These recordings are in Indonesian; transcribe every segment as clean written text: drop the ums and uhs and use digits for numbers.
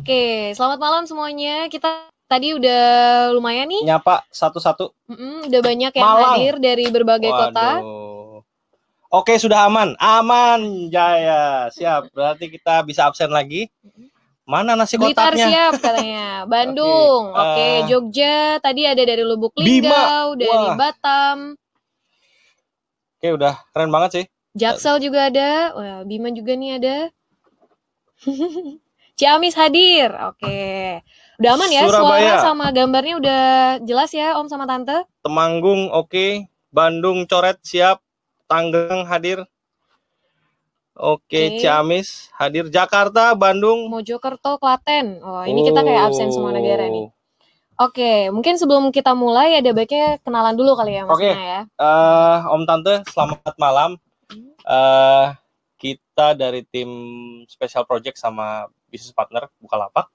Oke, selamat malam semuanya. Kita tadi udah lumayan nih, Nyapa satu-satu. udah banyak yang Malang. hadir dari berbagai kota. Waduh. Oke, sudah aman. Aman, Jaya. Siap. Berarti kita bisa absen lagi. Mana nasi Blitar kotaknya? siap katanya. Bandung, oke. Jogja, tadi ada dari Lubuk Linggau, dari Wah. Batam. Oke, udah keren banget sih. Jaksel juga ada. Wah, Bima juga nih ada. Ciamis hadir. Oke. Udah aman ya? Surabaya. Suara sama gambarnya udah jelas ya, Om sama Tante? Temanggung oke. Bandung coret siap. Tangerang hadir. Oke, Ciamis hadir. Jakarta, Bandung, Mojokerto, Klaten. Oh, ini kita kayak absen semua negara nih. Oke, mungkin sebelum kita mulai ada baiknya kenalan dulu kali ya Mas Dina ya. Om Tante, selamat malam. Kita dari tim Special Project sama Business Partner Bukalapak.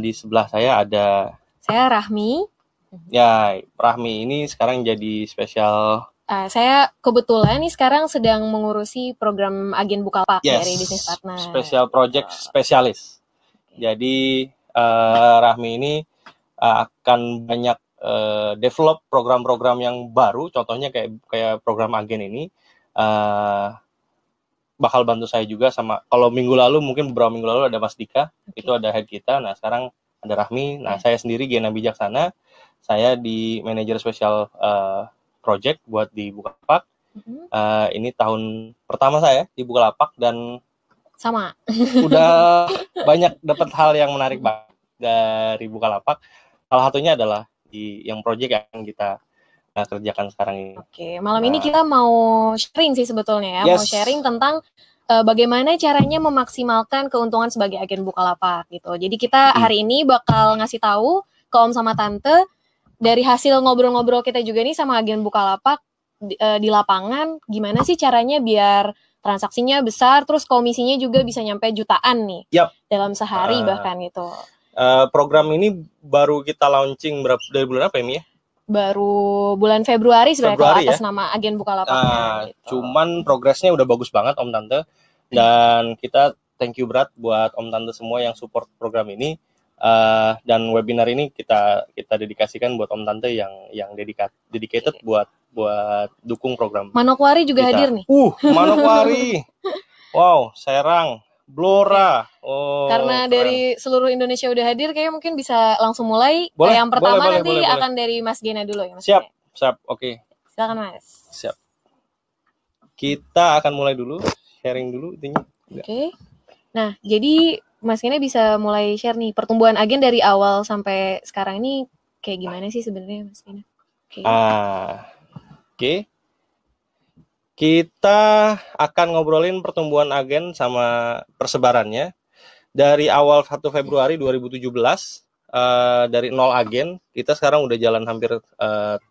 Di sebelah saya ada saya Rahmi. Ya, Rahmi ini sekarang jadi spesial. Saya kebetulan nih sekarang sedang mengurusi program agen Bukalapak dari Business Partner. Special Project Spesialis. Jadi Rahmi ini akan banyak develop program-program yang baru. Contohnya kayak program agen ini bakal bantu saya juga sama. Kalau beberapa minggu lalu ada Mas Dika, itu ada head kita. Nah sekarang ada Rahmi. Nah saya sendiri Gena Bijaksana. Saya di manajer spesial project buat di Bukalapak. Ini tahun pertama saya di Bukalapak dan sama. Udah banyak dapat hal yang menarik banget dari Bukalapak. Salah satunya adalah yang project yang kita kerjakan sekarang ini. Oke, malam ini kita mau sharing sih sebetulnya ya. Mau sharing tentang bagaimana caranya memaksimalkan keuntungan sebagai agen Bukalapak gitu. Jadi kita hari ini bakal ngasih tahu ke Om sama Tante dari hasil ngobrol-ngobrol kita juga nih sama agen Bukalapak di lapangan, gimana sih caranya biar transaksinya besar, terus komisinya juga bisa nyampe jutaan nih dalam sehari bahkan gitu. Program ini baru kita launching dari bulan apa ya? Baru bulan Februari sebenarnya atas nama agen Bukalapaknya. Gitu. Cuman progresnya udah bagus banget Om Tante, dan kita thank you berat buat Om Tante semua yang support program ini. Dan webinar ini kita dedikasikan buat Om Tante yang dedicated buat dukung program. Manokwari juga kita hadir nih. Manokwari. Wow, Serang, Blora. Karena dari seluruh Indonesia udah hadir, kayaknya mungkin bisa langsung mulai. Yang pertama nanti akan dari Mas Gena dulu ya Mas. Siap. Oke. Silakan Mas. Siap. Kita akan mulai dulu, sharing dulu intinya. Oke. Nah, jadi Mas Gena bisa mulai share nih pertumbuhan agen dari awal sampai sekarang ini kayak gimana sih sebenarnya Mas Gena? Oke. Kita akan ngobrolin pertumbuhan agen sama persebarannya. Dari awal 1 Februari 2017 dari 0 agen, kita sekarang udah jalan hampir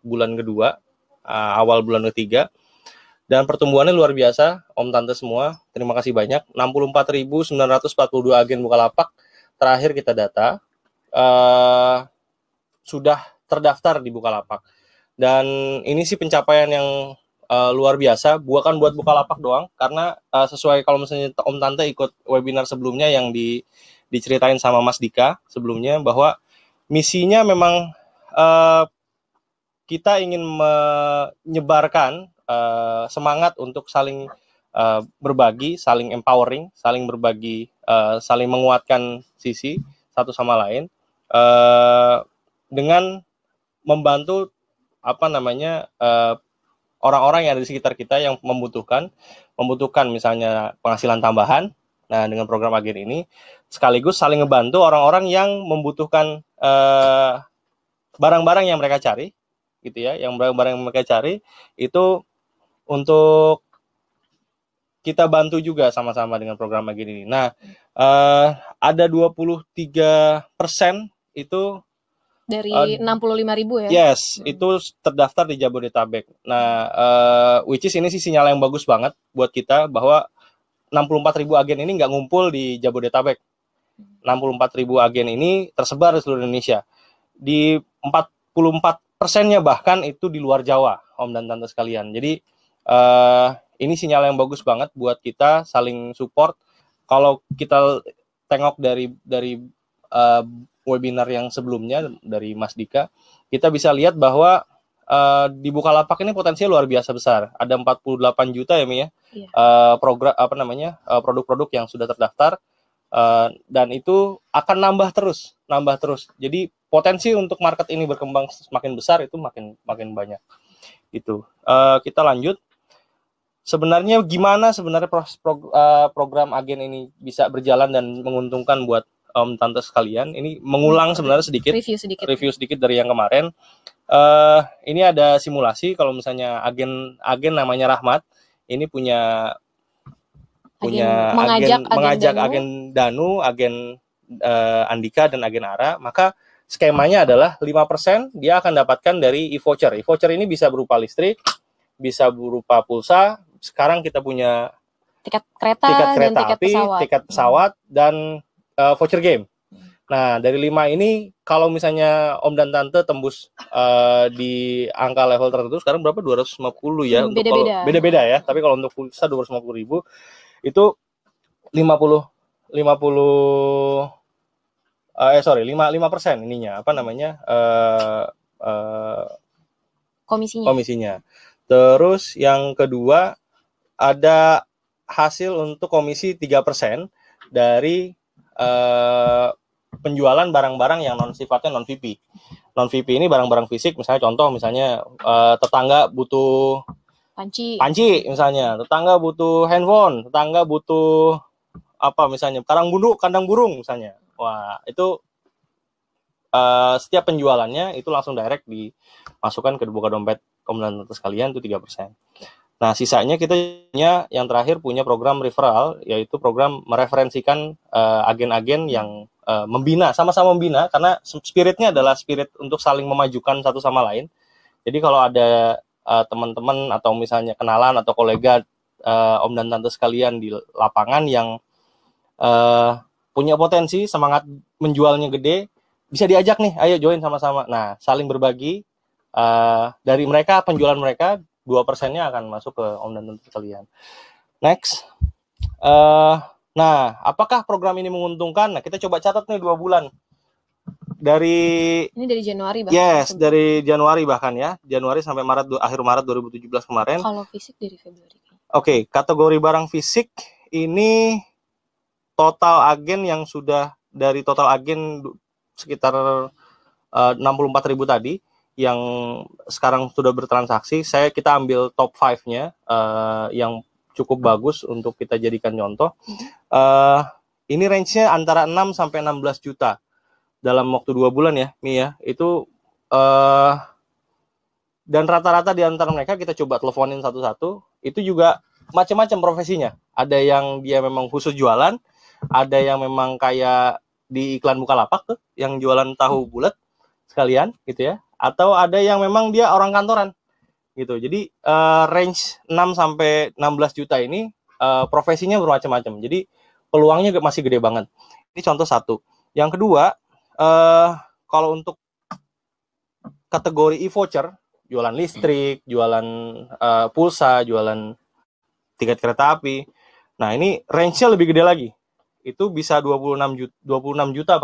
bulan kedua, awal bulan ketiga. Dan pertumbuhannya luar biasa, Om Tante semua. Terima kasih banyak. 64.942 agen Bukalapak terakhir kita data sudah terdaftar di Bukalapak. Dan ini sih pencapaian yang luar biasa, bukan buat Bukalapak doang, karena sesuai kalau misalnya Om Tante ikut webinar sebelumnya yang diceritain sama Mas Dika sebelumnya, bahwa misinya memang kita ingin menyebarkan semangat untuk saling berbagi, saling empowering, saling berbagi, saling menguatkan sisi satu sama lain dengan membantu orang-orang yang ada di sekitar kita yang membutuhkan misalnya penghasilan tambahan. Nah, dengan program agen ini sekaligus saling ngebantu orang-orang yang membutuhkan barang-barang yang mereka cari, gitu ya, yang barang-barang yang mereka cari itu untuk kita bantu juga sama-sama dengan program agen ini. Nah, ada 23% itu dari 65.000 ya? Yes, itu terdaftar di Jabodetabek. Nah, which is ini sih sinyal yang bagus banget buat kita bahwa 64.000 agen ini nggak ngumpul di Jabodetabek. 64.000 agen ini tersebar di seluruh Indonesia. Di 44%-nya bahkan itu di luar Jawa, Om dan Tante sekalian. Jadi, ini sinyal yang bagus banget buat kita saling support. Kalau kita tengok dari webinar yang sebelumnya dari Mas Dika, kita bisa lihat bahwa di Bukalapak ini potensinya luar biasa besar. Ada 48 juta ya Mi ya. Iya. Program produk-produk yang sudah terdaftar, dan itu akan nambah terus. Jadi potensi untuk market ini berkembang semakin besar itu makin banyak. Gitu. Kita lanjut. Sebenarnya gimana program agen ini bisa berjalan dan menguntungkan buat tante sekalian? Ini mengulang sebenarnya review sedikit dari yang kemarin. Ini ada simulasi kalau misalnya agen namanya Rahmat ini mengajak agen Danu, agen Andika dan agen Ara, maka skemanya adalah 5% dia akan dapatkan dari e-voucher. E-voucher ini bisa berupa listrik, bisa berupa pulsa. Sekarang kita punya tiket kereta dan tiket pesawat dan voucher game. Nah, dari 5 ini kalau misalnya Om dan Tante tembus di angka level tertentu, sekarang berapa? 250 ya. Beda-beda ya. Tapi kalau untuk pulsa 250.000 itu 5% ininya apa namanya? Komisinya. Terus yang kedua ada hasil untuk komisi 3% dari penjualan barang-barang yang sifatnya non VP. Non VP ini barang-barang fisik, misalnya tetangga butuh panci misalnya, tetangga butuh handphone, tetangga butuh misalnya kandang burung misalnya. Wah, itu setiap penjualannya itu langsung direct dimasukkan ke buka dompet Om dan Tante sekalian itu 3%. Nah, sisanya kita yang terakhir punya program referral, yaitu program mereferensikan agen-agen yang sama-sama membina, karena spiritnya adalah spirit untuk saling memajukan satu sama lain. Jadi kalau ada teman-teman atau misalnya kenalan atau kolega Om dan Tante sekalian di lapangan yang punya potensi, semangat menjualnya gede, bisa diajak nih, ayo join sama-sama. Nah, saling berbagi dari mereka, penjualan mereka 2%-nya akan masuk ke Om dan Tante sekalian. Next. Nah, apakah program ini menguntungkan? Nah, kita coba catat nih 2 bulan. Ini dari Januari bahkan. Yes, dari Januari bahkan ya. Januari sampai akhir Maret 2017 kemarin. Kalau fisik dari Februari. Oke, kategori barang fisik ini total agen yang sudah dari total agen sekitar 64.000 tadi yang sekarang sudah bertransaksi, kita ambil top 5-nya yang cukup bagus untuk kita jadikan contoh. Ini range-nya antara 6 sampai 16 juta dalam waktu 2 bulan ya, Mi ya. Itu dan rata-rata di antara mereka kita coba teleponin satu-satu, itu juga macam-macam profesinya. Ada yang dia memang khusus jualan, ada yang memang kayak di iklan Bukalapak tuh, yang jualan tahu bulat sekalian gitu ya. Atau ada yang memang dia orang kantoran gitu. Jadi range 6 sampai 16 juta ini profesinya bermacam-macam. Jadi peluangnya masih gede banget. Ini contoh satu. Yang kedua, kalau untuk kategori e-voucher, jualan listrik, jualan pulsa, jualan tiket kereta api. Nah, ini range-nya lebih gede lagi. Itu bisa 26 juta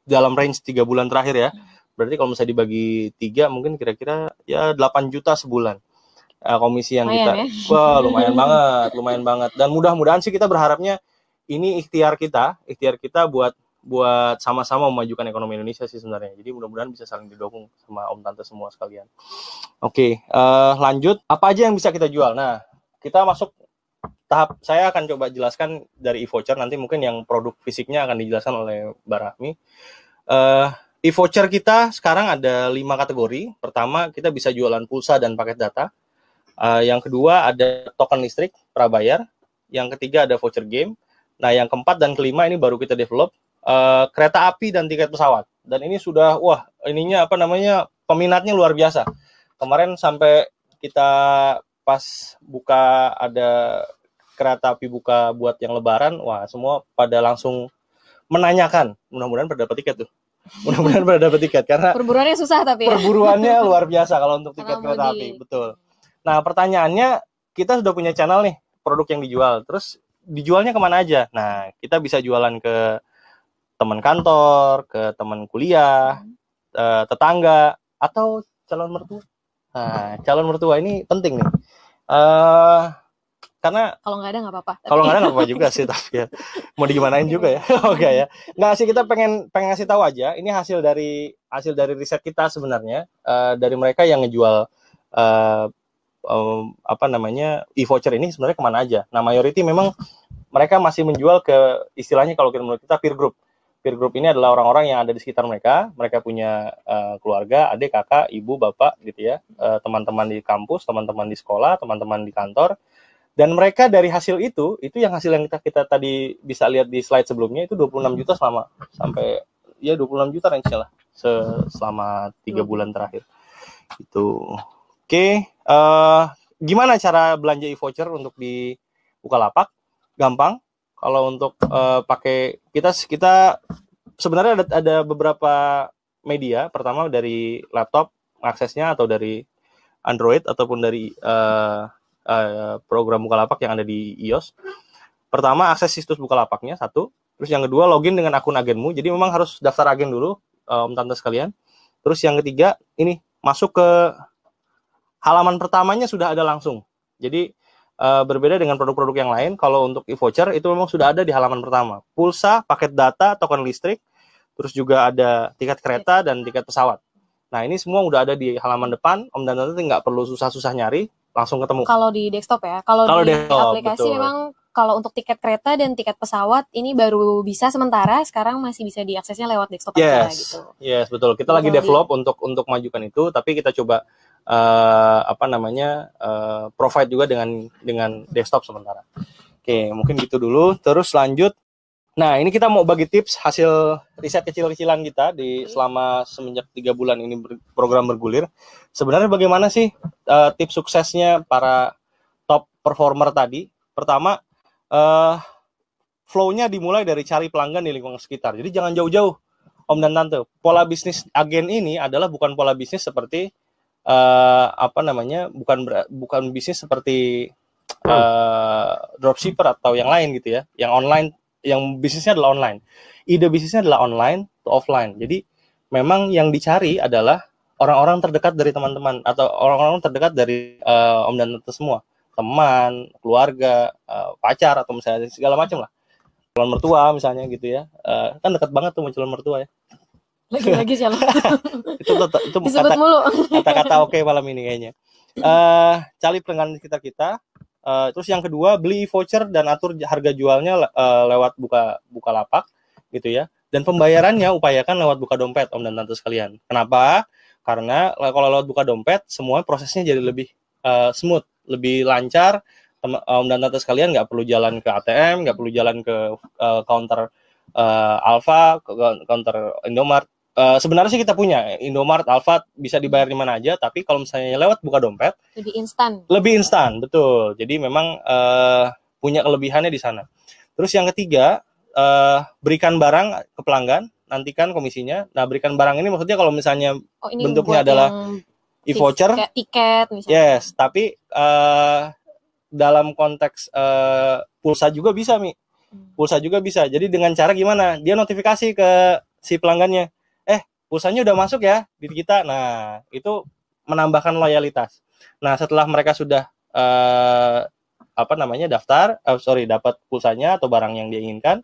dalam range 3 bulan terakhir ya. Berarti kalau misalnya dibagi 3 mungkin kira-kira ya 8 juta sebulan. Komisi yang lumayan, kita wah lumayan banget. Dan mudah-mudahan sih kita berharapnya ini ikhtiar kita buat sama-sama memajukan ekonomi Indonesia sih sebenarnya. Jadi mudah-mudahan bisa saling didukung sama Om Tante semua sekalian. Oke, lanjut. Apa aja yang bisa kita jual? Nah, kita masuk tahap, saya akan coba jelaskan dari e-voucher, nanti mungkin yang produk fisiknya akan dijelaskan oleh Mbak Rahmi. E-voucher kita sekarang ada 5 kategori. Pertama, kita bisa jualan pulsa dan paket data. Yang kedua, ada token listrik prabayar. Yang ketiga, ada voucher game. Nah, yang keempat dan kelima ini baru kita develop, kereta api dan tiket pesawat. Dan ini sudah, peminatnya luar biasa. Kemarin sampai kita pas buka, ada kereta api buka buat yang lebaran, semua pada langsung menanyakan. Mudah-mudahan pada dapat tiket tuh. Karena perburuannya susah, tapi perburuannya luar biasa kalau untuk tiket kereta api, betul. Nah, pertanyaannya, kita sudah punya channel nih produk yang dijual, terus dijualnya kemana aja? Nah, kita bisa jualan ke teman kantor, ke teman kuliah, tetangga, atau calon mertua. Nah, calon mertua ini penting nih. Karena kalau nggak ada nggak apa-apa. Kalau nggak ada nggak apa-apa juga sih, tapi ya mau digimanain juga ya. Oke ya. Nggak sih, kita pengen ngasih tahu aja. Ini hasil dari riset kita sebenarnya, dari mereka yang ngejual e-voucher ini sebenarnya kemana aja. Nah, majority memang mereka masih menjual ke, istilahnya kalau menurut kita, peer group. Peer group ini adalah orang-orang yang ada di sekitar mereka. Mereka punya keluarga, adik, kakak, ibu, bapak gitu ya, teman-teman di kampus, teman-teman di sekolah, teman-teman di kantor. Dan mereka dari hasil itu yang hasil yang kita tadi bisa lihat di slide sebelumnya, itu 26 juta sampai 26 juta range-nya lah selama 3 bulan terakhir. Itu. Oke, gimana cara belanja e-voucher untuk di Bukalapak? Gampang. Kalau untuk pakai, kita sebenarnya ada beberapa media. Pertama dari laptop aksesnya, atau dari Android, ataupun dari program Bukalapak yang ada di iOS. Pertama, akses situs Bukalapaknya, satu. Terus yang kedua, login dengan akun agenmu. Jadi memang harus daftar agen dulu, Om Tante sekalian. Terus yang ketiga, ini masuk ke halaman pertamanya sudah ada langsung. Jadi berbeda dengan produk-produk yang lain, kalau untuk e-voucher itu memang sudah ada di halaman pertama. Pulsa, paket data, token listrik, terus juga ada tiket kereta dan tiket pesawat. Nah, ini semua udah ada di halaman depan. Om dan Tante nggak perlu susah-susah nyari, langsung ketemu. Kalau di desktop ya, kalau di desktop, aplikasi betul. Memang kalau untuk tiket kereta dan tiket pesawat ini baru bisa sementara, sekarang masih bisa diaksesnya lewat desktop aja gitu. Yes, betul. Kita lagi develop untuk majukan itu, tapi kita coba provide juga dengan desktop sementara. Oke, mungkin gitu dulu. Terus lanjut. Nah, ini kita mau bagi tips hasil riset kecil-kecilan kita selama semenjak 3 bulan ini program bergulir. Sebenarnya bagaimana sih tips suksesnya para top performer tadi? Pertama, flow-nya dimulai dari cari pelanggan di lingkungan sekitar. Jadi jangan jauh-jauh, Om dan Tante. Pola bisnis agen ini adalah bukan pola bisnis seperti bukan bisnis seperti dropshipper atau yang lain gitu ya, yang online, yang bisnisnya adalah online. Ide bisnisnya adalah online to offline. Jadi memang yang dicari adalah orang-orang terdekat dari teman-teman, atau orang-orang terdekat dari Om dan Tante semua, teman, keluarga, pacar, atau misalnya segala macam lah, calon mertua misalnya gitu ya. Kan dekat banget tuh calon mertua ya. Lagi calon. itu disebut mulu. Kata-kata oke malam ini kayaknya. Cari pelanggan sekitar kita. Terus yang kedua, beli voucher dan atur harga jualnya lewat Bukalapak gitu ya. Dan pembayarannya upayakan lewat buka dompet, Om dan Tante sekalian. Kenapa? Karena kalau lewat buka dompet, semua prosesnya jadi lebih smooth, lebih lancar. Om dan Tante sekalian nggak perlu jalan ke ATM, nggak perlu jalan ke counter Alfa, ke counter Indomart. Sebenarnya sih kita punya Indomart, Alfa, bisa dibayar di mana aja, tapi kalau misalnya lewat buka dompet lebih instan, betul. Jadi memang punya kelebihannya di sana. Terus yang ketiga, berikan barang ke pelanggan, nantikan komisinya. Nah, berikan barang ini maksudnya kalau misalnya bentuknya adalah e-voucher, tiket misalnya. Yes, tapi dalam konteks pulsa juga bisa, Mi. Pulsa juga bisa. Jadi dengan cara gimana? Dia notifikasi ke si pelanggannya, pulsanya udah masuk ya di kita. Nah, itu menambahkan loyalitas. Nah, setelah mereka sudah dapat pulsanya atau barang yang dia inginkan,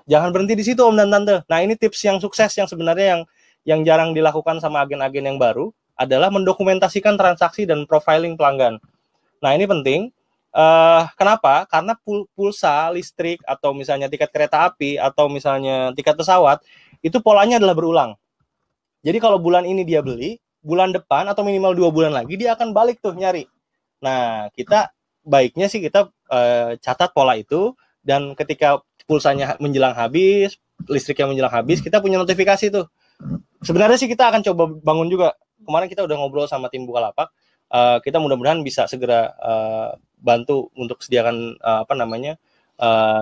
jangan berhenti di situ, Om dan Tante. Nah, ini tips yang sukses yang sebenarnya yang jarang dilakukan sama agen-agen yang baru adalah mendokumentasikan transaksi dan profiling pelanggan. Nah, ini penting. Kenapa? Karena pulsa listrik, atau misalnya tiket kereta api, atau misalnya tiket pesawat, itu polanya adalah berulang. Jadi kalau bulan ini dia beli, bulan depan atau minimal 2 bulan lagi dia akan balik tuh nyari. Nah, kita baiknya sih kita catat pola itu, dan ketika pulsanya menjelang habis, listriknya menjelang habis, kita punya notifikasi tuh. Sebenarnya sih kita akan coba bangun juga. Kemarin kita udah ngobrol sama tim Bukalapak. Kita mudah-mudahan bisa segera bantu untuk sediakan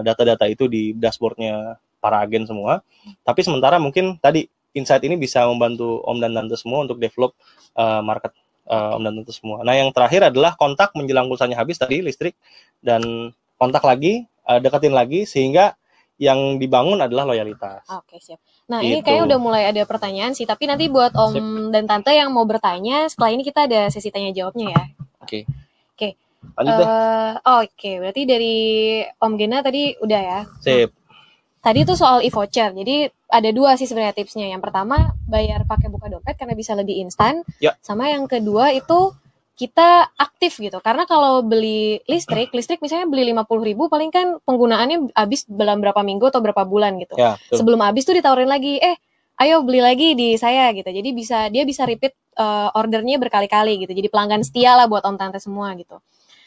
data-data itu di dashboardnya para agen semua. Tapi sementara mungkin tadi insight ini bisa membantu Om dan Tante semua untuk develop market Om dan Tante semua. Nah, yang terakhir adalah kontak menjelang pulsanya habis tadi, listrik dan kontak lagi, deketin lagi, sehingga yang dibangun adalah loyalitas. Oke, siap. Nah, ini kayaknya udah mulai ada pertanyaan sih, tapi nanti buat Om dan Tante yang mau bertanya, setelah ini kita ada sesi tanya jawabnya ya. Oke. Lanjut deh. Oke, berarti dari Om Gena tadi udah ya. Sip. Tadi tuh soal e-voucher. Jadi ada dua sih sebenarnya tipsnya. Yang pertama, bayar pakai buka dompet karena bisa lebih instan. Ya. Sama yang kedua itu kita aktif gitu. Karena kalau beli listrik misalnya beli 50.000 paling kan penggunaannya habis dalam berapa minggu atau berapa bulan gitu. Ya, sebelum habis tuh ditawarin lagi, ayo beli lagi di saya gitu. Jadi dia bisa repeat ordernya berkali-kali gitu. Jadi pelanggan setia lah buat Om Tante semua gitu.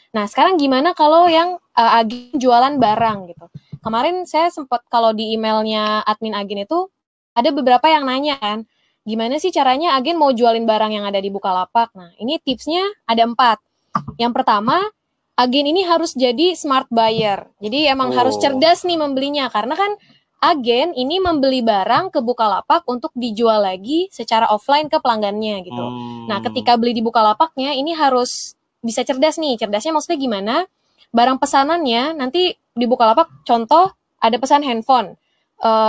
Nah, sekarang gimana kalau yang agen jualan barang gitu. Kemarin saya sempat kalau di emailnya admin agen itu ada beberapa yang nanya kan, gimana sih caranya agen mau jualin barang yang ada di Bukalapak? Nah, ini tipsnya ada 4. Yang pertama, agen ini harus jadi smart buyer. Jadi emang harus cerdas nih membelinya, karena kan agen ini membeli barang ke Bukalapak untuk dijual lagi secara offline ke pelanggannya gitu. Nah, ketika beli di Bukalapaknya ini harus bisa cerdas nih. Cerdasnya maksudnya gimana? Barang pesanannya nanti di Bukalapak, contoh ada pesan handphone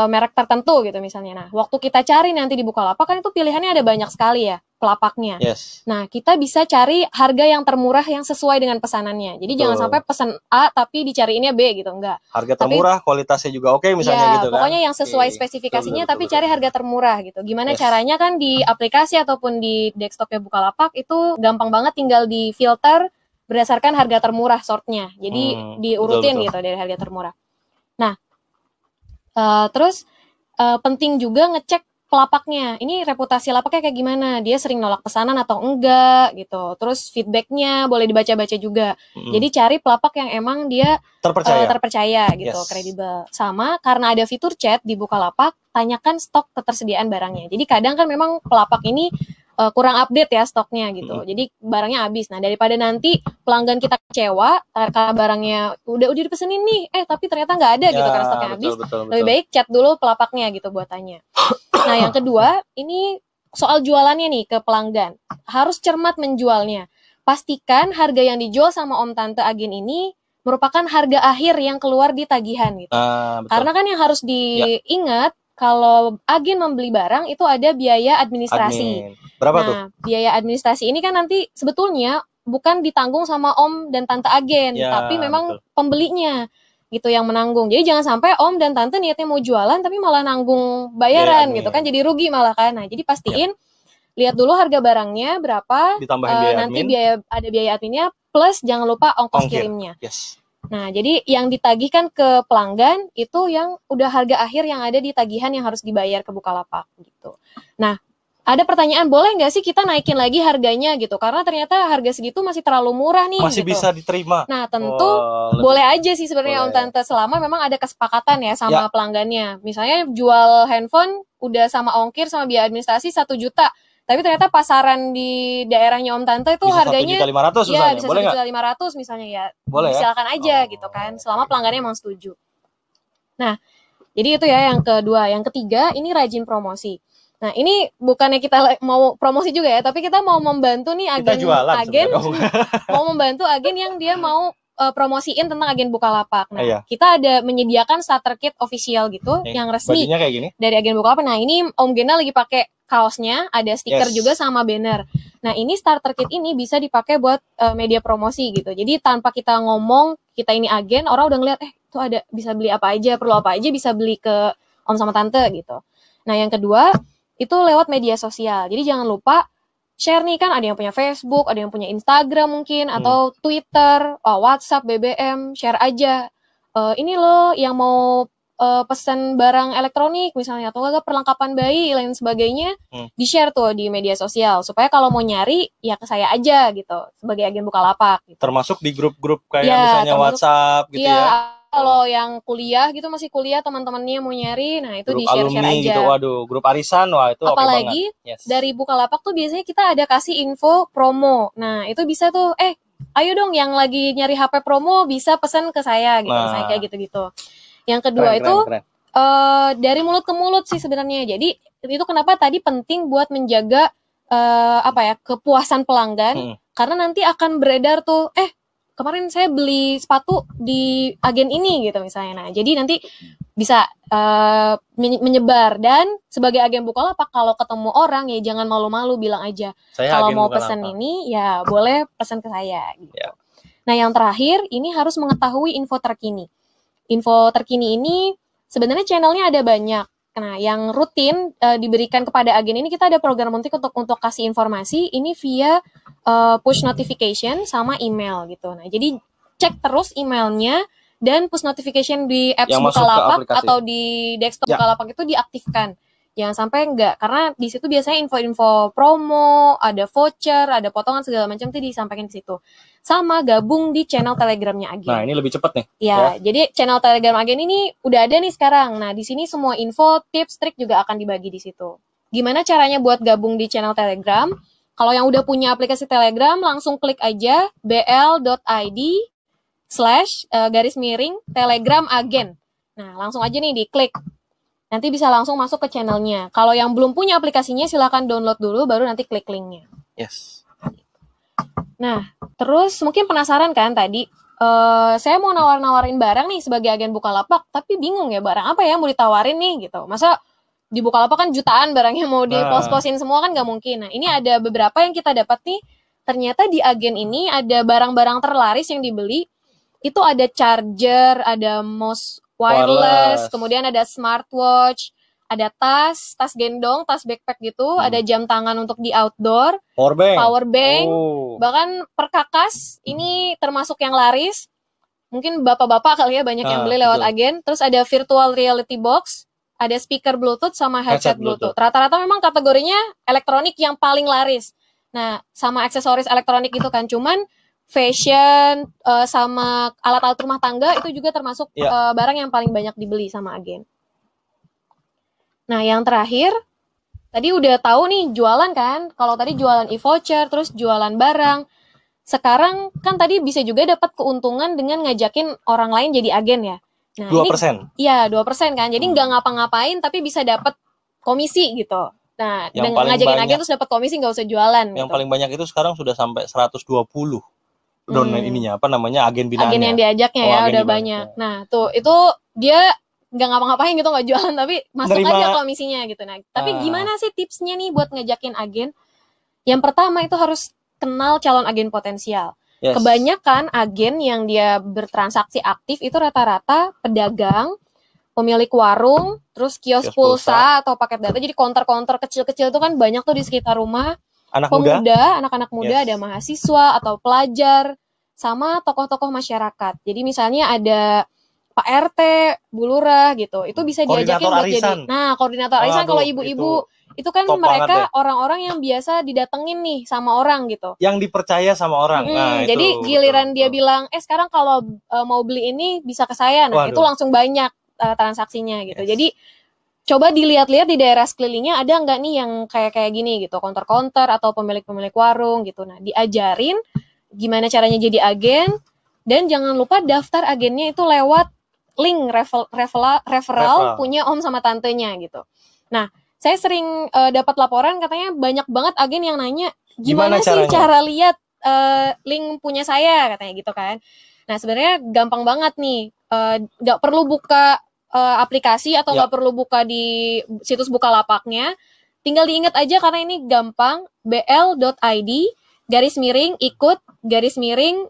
merek tertentu gitu misalnya. Nah, waktu kita cari nanti di Bukalapak kan itu pilihannya ada banyak sekali ya pelapaknya. Yes. Nah, kita bisa cari harga yang termurah yang sesuai dengan pesanannya. Jadi jangan sampai pesan A tapi dicariinnya B gitu, enggak. Harga termurah, kualitasnya juga oke misalnya gitu kan. Pokoknya yang sesuai spesifikasinya tapi cari harga termurah gitu. Gimana caranya kan di aplikasi ataupun di desktopnya Bukalapak itu gampang banget tinggal di filter berdasarkan harga termurah sortnya. Jadi diurutin gitu dari harga termurah. Nah, terus penting juga ngecek pelapaknya. Ini reputasi lapaknya kayak gimana? Dia sering nolak pesanan atau enggak gitu. Terus feedbacknya boleh dibaca-baca juga. Jadi cari pelapak yang emang dia terpercaya gitu, kredibel. Sama karena ada fitur chat di Bukalapak, tanyakan stok ketersediaan barangnya. Jadi kadang kan memang pelapak ini kurang update ya stoknya gitu. Jadi barangnya habis. Nah, daripada nanti pelanggan kita kecewa karena barangnya udah dipesenin nih, tapi ternyata nggak ada gitu karena stoknya habis. Lebih baik chat dulu pelapaknya gitu buat tanya. Nah, yang kedua, ini soal jualannya nih ke pelanggan. Harus cermat menjualnya. Pastikan harga yang dijual sama Om Tante agen ini merupakan harga akhir yang keluar di tagihan gitu. Karena kan yang harus diingat, kalau agen membeli barang itu ada biaya administrasi. Berapa tuh? Biaya administrasi ini kan nanti sebetulnya bukan ditanggung sama Om dan Tante agen, tapi memang pembelinya gitu yang menanggung. Jadi jangan sampai Om dan Tante niatnya mau jualan tapi malah nanggung bayaran gitu kan, jadi rugi malah kan. Nah, jadi pastiin lihat dulu harga barangnya berapa, ditambahin biaya nanti ada biaya adminnya plus jangan lupa ongkos kirimnya. Nah, jadi yang ditagihkan ke pelanggan itu yang udah harga akhir yang ada di tagihan yang harus dibayar ke Bukalapak gitu. Nah, ada pertanyaan, boleh nggak sih kita naikin lagi harganya gitu? Karena ternyata harga segitu masih terlalu murah nih. Masih gitu. Bisa diterima. Nah, tentu boleh aja sih sebenarnya Om Tante, selama memang ada kesepakatan ya sama pelanggannya. Misalnya jual handphone udah sama ongkir sama biaya administrasi 1 juta. Tapi ternyata pasaran di daerahnya Om Tante itu bisa harganya 1.500.000 misalnya. Bisa boleh 1.500.000 misalnya ya. Boleh silakan aja gitu kan, selama pelanggannya emang setuju. Nah, jadi itu ya yang kedua. Yang ketiga, ini rajin promosi. Nah, ini bukannya kita mau promosi juga ya, tapi kita mau membantu nih agen mau membantu agen yang dia mau promosiin tentang agen Bukalapak. Nah, kita ada menyediakan starter kit official gitu yang resmi kayak gini dari agen Bukalapak. Nah, ini Om Gena lagi pakai kaosnya, ada stiker juga sama banner. Nah, ini starter kit ini bisa dipakai buat media promosi gitu. Jadi tanpa kita ngomong kita ini agen, orang udah ngeliat itu ada bisa beli apa aja, perlu apa aja bisa beli ke Om sama Tante gitu. Nah, yang kedua itu lewat media sosial. Jadi jangan lupa share nih, kan ada yang punya Facebook, ada yang punya Instagram mungkin, atau Twitter, WhatsApp, BBM, share aja. Ini loh yang mau pesan barang elektronik misalnya, atau enggak perlengkapan bayi, lain sebagainya, di-share tuh di media sosial. Supaya kalau mau nyari, ya ke saya aja gitu, sebagai agen Bukalapak. Gitu. Termasuk di grup-grup kayak misalnya WhatsApp gitu ya. Kalau yang kuliah gitu, masih kuliah teman-temannya mau nyari, nah itu di-share-share aja. Gitu, waduh, grup arisan, wah itu apalagi dari Bukalapak tuh biasanya kita ada kasih info promo. Nah, itu bisa tuh, ayo dong yang lagi nyari HP promo bisa pesan ke saya gitu, saya kayak gitu-gitu. Yang kedua keren. Dari mulut ke mulut sih sebenarnya. Jadi itu kenapa tadi penting buat menjaga kepuasan pelanggan, karena nanti akan beredar tuh, kemarin saya beli sepatu di agen ini gitu misalnya. Nah, jadi nanti bisa menyebar. Dan sebagai agen Bukalapak, kalau ketemu orang ya jangan malu-malu, bilang aja kalau mau pesan ini ya boleh pesan ke saya gitu. Ya. Nah, yang terakhir ini harus mengetahui info terkini. Info terkini ini sebenarnya channelnya ada banyak. Nah, yang rutin diberikan kepada agen ini, kita ada program untuk kasih informasi ini via push notification sama email gitu. Nah, jadi cek terus emailnya dan push notification di apps Bukalapak atau di desktop Bukalapak itu diaktifkan. Jangan sampai enggak, karena di situ biasanya info-info promo, ada voucher, ada potongan segala macam itu disampaikan di situ. Sama gabung di channel Telegramnya agen. Nah, ini lebih cepat nih. Ya, jadi channel Telegram agen ini udah ada nih sekarang. Nah, di sini semua info, tips, trik juga akan dibagi di situ. Gimana caranya buat gabung di channel Telegram? Kalau yang udah punya aplikasi Telegram, langsung klik aja bl.id/Telegram agen. Nah, langsung aja nih diklik. Nanti bisa langsung masuk ke channelnya. Kalau yang belum punya aplikasinya, silakan download dulu, baru nanti klik linknya. Yes. Nah, terus mungkin penasaran kan tadi, saya mau nawarin barang nih sebagai agen Bukalapak, tapi bingung ya barang apa ya mau ditawarin nih gitu. Masa di Bukalapak kan jutaan barangnya mau dipos-posin semua kan nggak mungkin. Nah, ini ada beberapa yang kita dapat nih. Ternyata di agen ini ada barang-barang terlaris yang dibeli. Itu ada charger, ada mouse wireless, kemudian ada smartwatch, ada tas gendong, tas backpack gitu, ada jam tangan untuk di outdoor, power bank, bahkan perkakas, ini termasuk yang laris. Mungkin bapak-bapak kali ya banyak yang beli lewat agen. Terus ada virtual reality box, ada speaker Bluetooth sama headset Bluetooth. Rata-rata memang kategorinya elektronik yang paling laris. Nah, sama aksesoris elektronik itu kan, cuman fashion sama alat-alat rumah tangga itu juga termasuk barang yang paling banyak dibeli sama agen. Nah, yang terakhir, tadi udah tahu nih jualan kan, kalau tadi jualan e-voucher, terus jualan barang. Sekarang kan tadi bisa juga dapat keuntungan dengan ngajakin orang lain jadi agen ya. Nah, 2%? Iya, 2% kan, jadi nggak ngapa-ngapain tapi bisa dapat komisi gitu. Nah, dengan ngajakin agen terus dapat komisi, nggak usah jualan. Yang paling banyak itu sekarang sudah sampai 120. Ininya apa namanya, agen binaannya. Agen yang diajaknya ya udah banyak. Nah, tuh itu dia nggak ngapa-ngapain gitu, nggak jualan tapi masuk aja komisinya gitu. Nah, tapi gimana sih tipsnya nih buat ngajakin agen? Yang pertama itu harus kenal calon agen potensial. Kebanyakan agen yang dia bertransaksi aktif itu rata-rata pedagang, pemilik warung, terus kios pulsa atau paket data. Jadi counter-counter kecil-kecil itu kan banyak tuh di sekitar rumah. Anak-anak muda, ada mahasiswa atau pelajar, sama tokoh-tokoh masyarakat. Jadi misalnya ada Pak RT, Bu Lurah gitu, itu bisa diajakin buat jadi. Nah, koordinator arisan kalau ibu-ibu itu kan mereka orang-orang yang biasa didatengin nih sama orang gitu. Yang dipercaya sama orang. Nah, jadi giliran dia bilang, sekarang kalau mau beli ini bisa ke saya. Nah, itu langsung banyak transaksinya gitu. Jadi coba dilihat-lihat di daerah sekelilingnya ada nggak nih yang kayak gini gitu, counter-counter atau pemilik-pemilik warung gitu. Nah, diajarin gimana caranya jadi agen, dan jangan lupa daftar agennya itu lewat link referral punya om sama tantenya gitu. Nah, saya sering dapat laporan katanya banyak banget agen yang nanya gimana sih cara lihat link punya saya katanya gitu kan. Nah, sebenarnya gampang banget nih, nggak perlu buka aplikasi atau nggak perlu buka di situs Bukalapaknya, tinggal diingat aja karena ini gampang, bl.id/ikut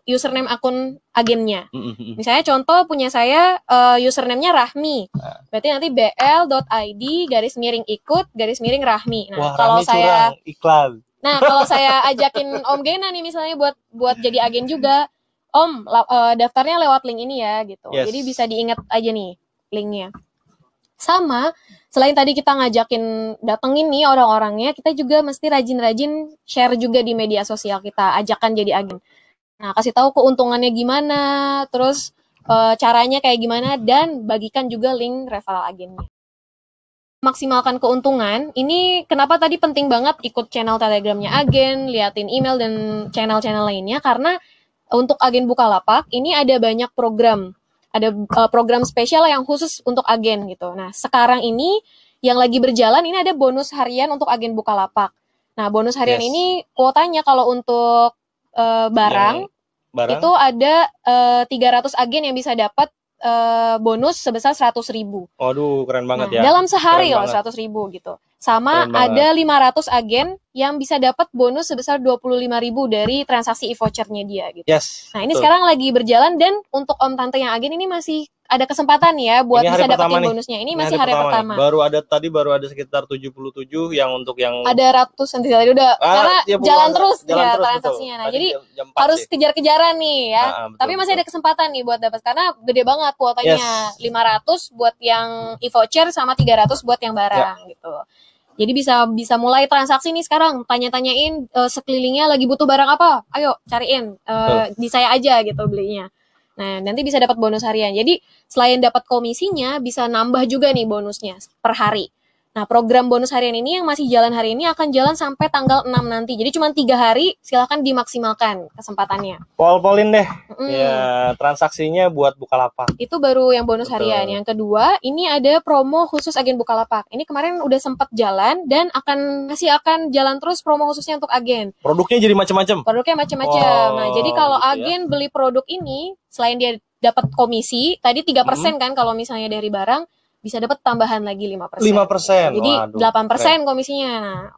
username akun agennya. Misalnya contoh punya saya username-nya Rahmi, berarti nanti bl.id/ikut/Rahmi. Nah, kalau saya iklan. Nah, kalau saya ajakin Om Gena nih misalnya buat jadi agen juga, Om daftarnya lewat link ini ya gitu. Jadi bisa diingat aja nih linknya. Sama, selain tadi kita ngajakin datengin nih orang-orangnya, kita juga mesti rajin-rajin share juga di media sosial kita, ajakan jadi agen. Nah, kasih tahu keuntungannya gimana, terus caranya kayak gimana, dan bagikan juga link referral agennya. Maksimalkan keuntungan, ini kenapa tadi penting banget ikut channel Telegramnya agen, liatin email dan channel-channel lainnya, karena untuk agen Bukalapak ini ada banyak program. Ada program spesial yang khusus untuk agen gitu. Nah, sekarang ini yang lagi berjalan ini ada bonus harian untuk agen Bukalapak. Nah, bonus harian ini kuotanya kalau untuk barang barang. Itu ada 300 agen yang bisa dapat bonus sebesar 100.000. Waduh, keren banget ya. Dalam sehari loh 100.000 gitu. Sama ada 500 agen yang bisa dapat bonus sebesar 25.000 dari transaksi e-vouchernya dia gitu. Yes. Nah, ini sekarang lagi berjalan, dan untuk Om Tante yang agen ini masih ada kesempatan ya buat bisa dapetin bonusnya. Ini masih hari pertama. Baru ada sekitar 77 yang untuk yang ada ratusan tadi udah karena jalan terus transaksinya. Nah, jadi harus kejar-kejaran nih ya. Tapi masih ada kesempatan nih buat dapat, karena gede banget kuotanya. 500 buat yang e-voucher sama 300 buat yang barang gitu. Jadi bisa mulai transaksi nih sekarang, tanya-tanyain sekelilingnya lagi butuh barang apa, ayo cariin di saya aja gitu belinya. Nah, nanti bisa dapat bonus harian. Jadi selain dapat komisinya, bisa nambah juga nih bonusnya per hari. Nah, program bonus harian ini yang masih jalan hari ini akan jalan sampai tanggal 6 nanti. Jadi cuma 3 hari, silakan dimaksimalkan kesempatannya. Pol-polin deh. Ya, transaksinya buat Bukalapak. Itu baru yang bonus harian. Yang kedua, ini ada promo khusus agen Bukalapak. Ini kemarin udah sempat jalan dan masih akan jalan terus promo khususnya untuk agen. Produknya jadi macam-macam. Nah, jadi kalau agen beli produk ini, selain dia dapat komisi, tadi 3% kan kalau misalnya dari barang, bisa dapat tambahan lagi 5%. 5%. Jadi 8% komisinya. Nah,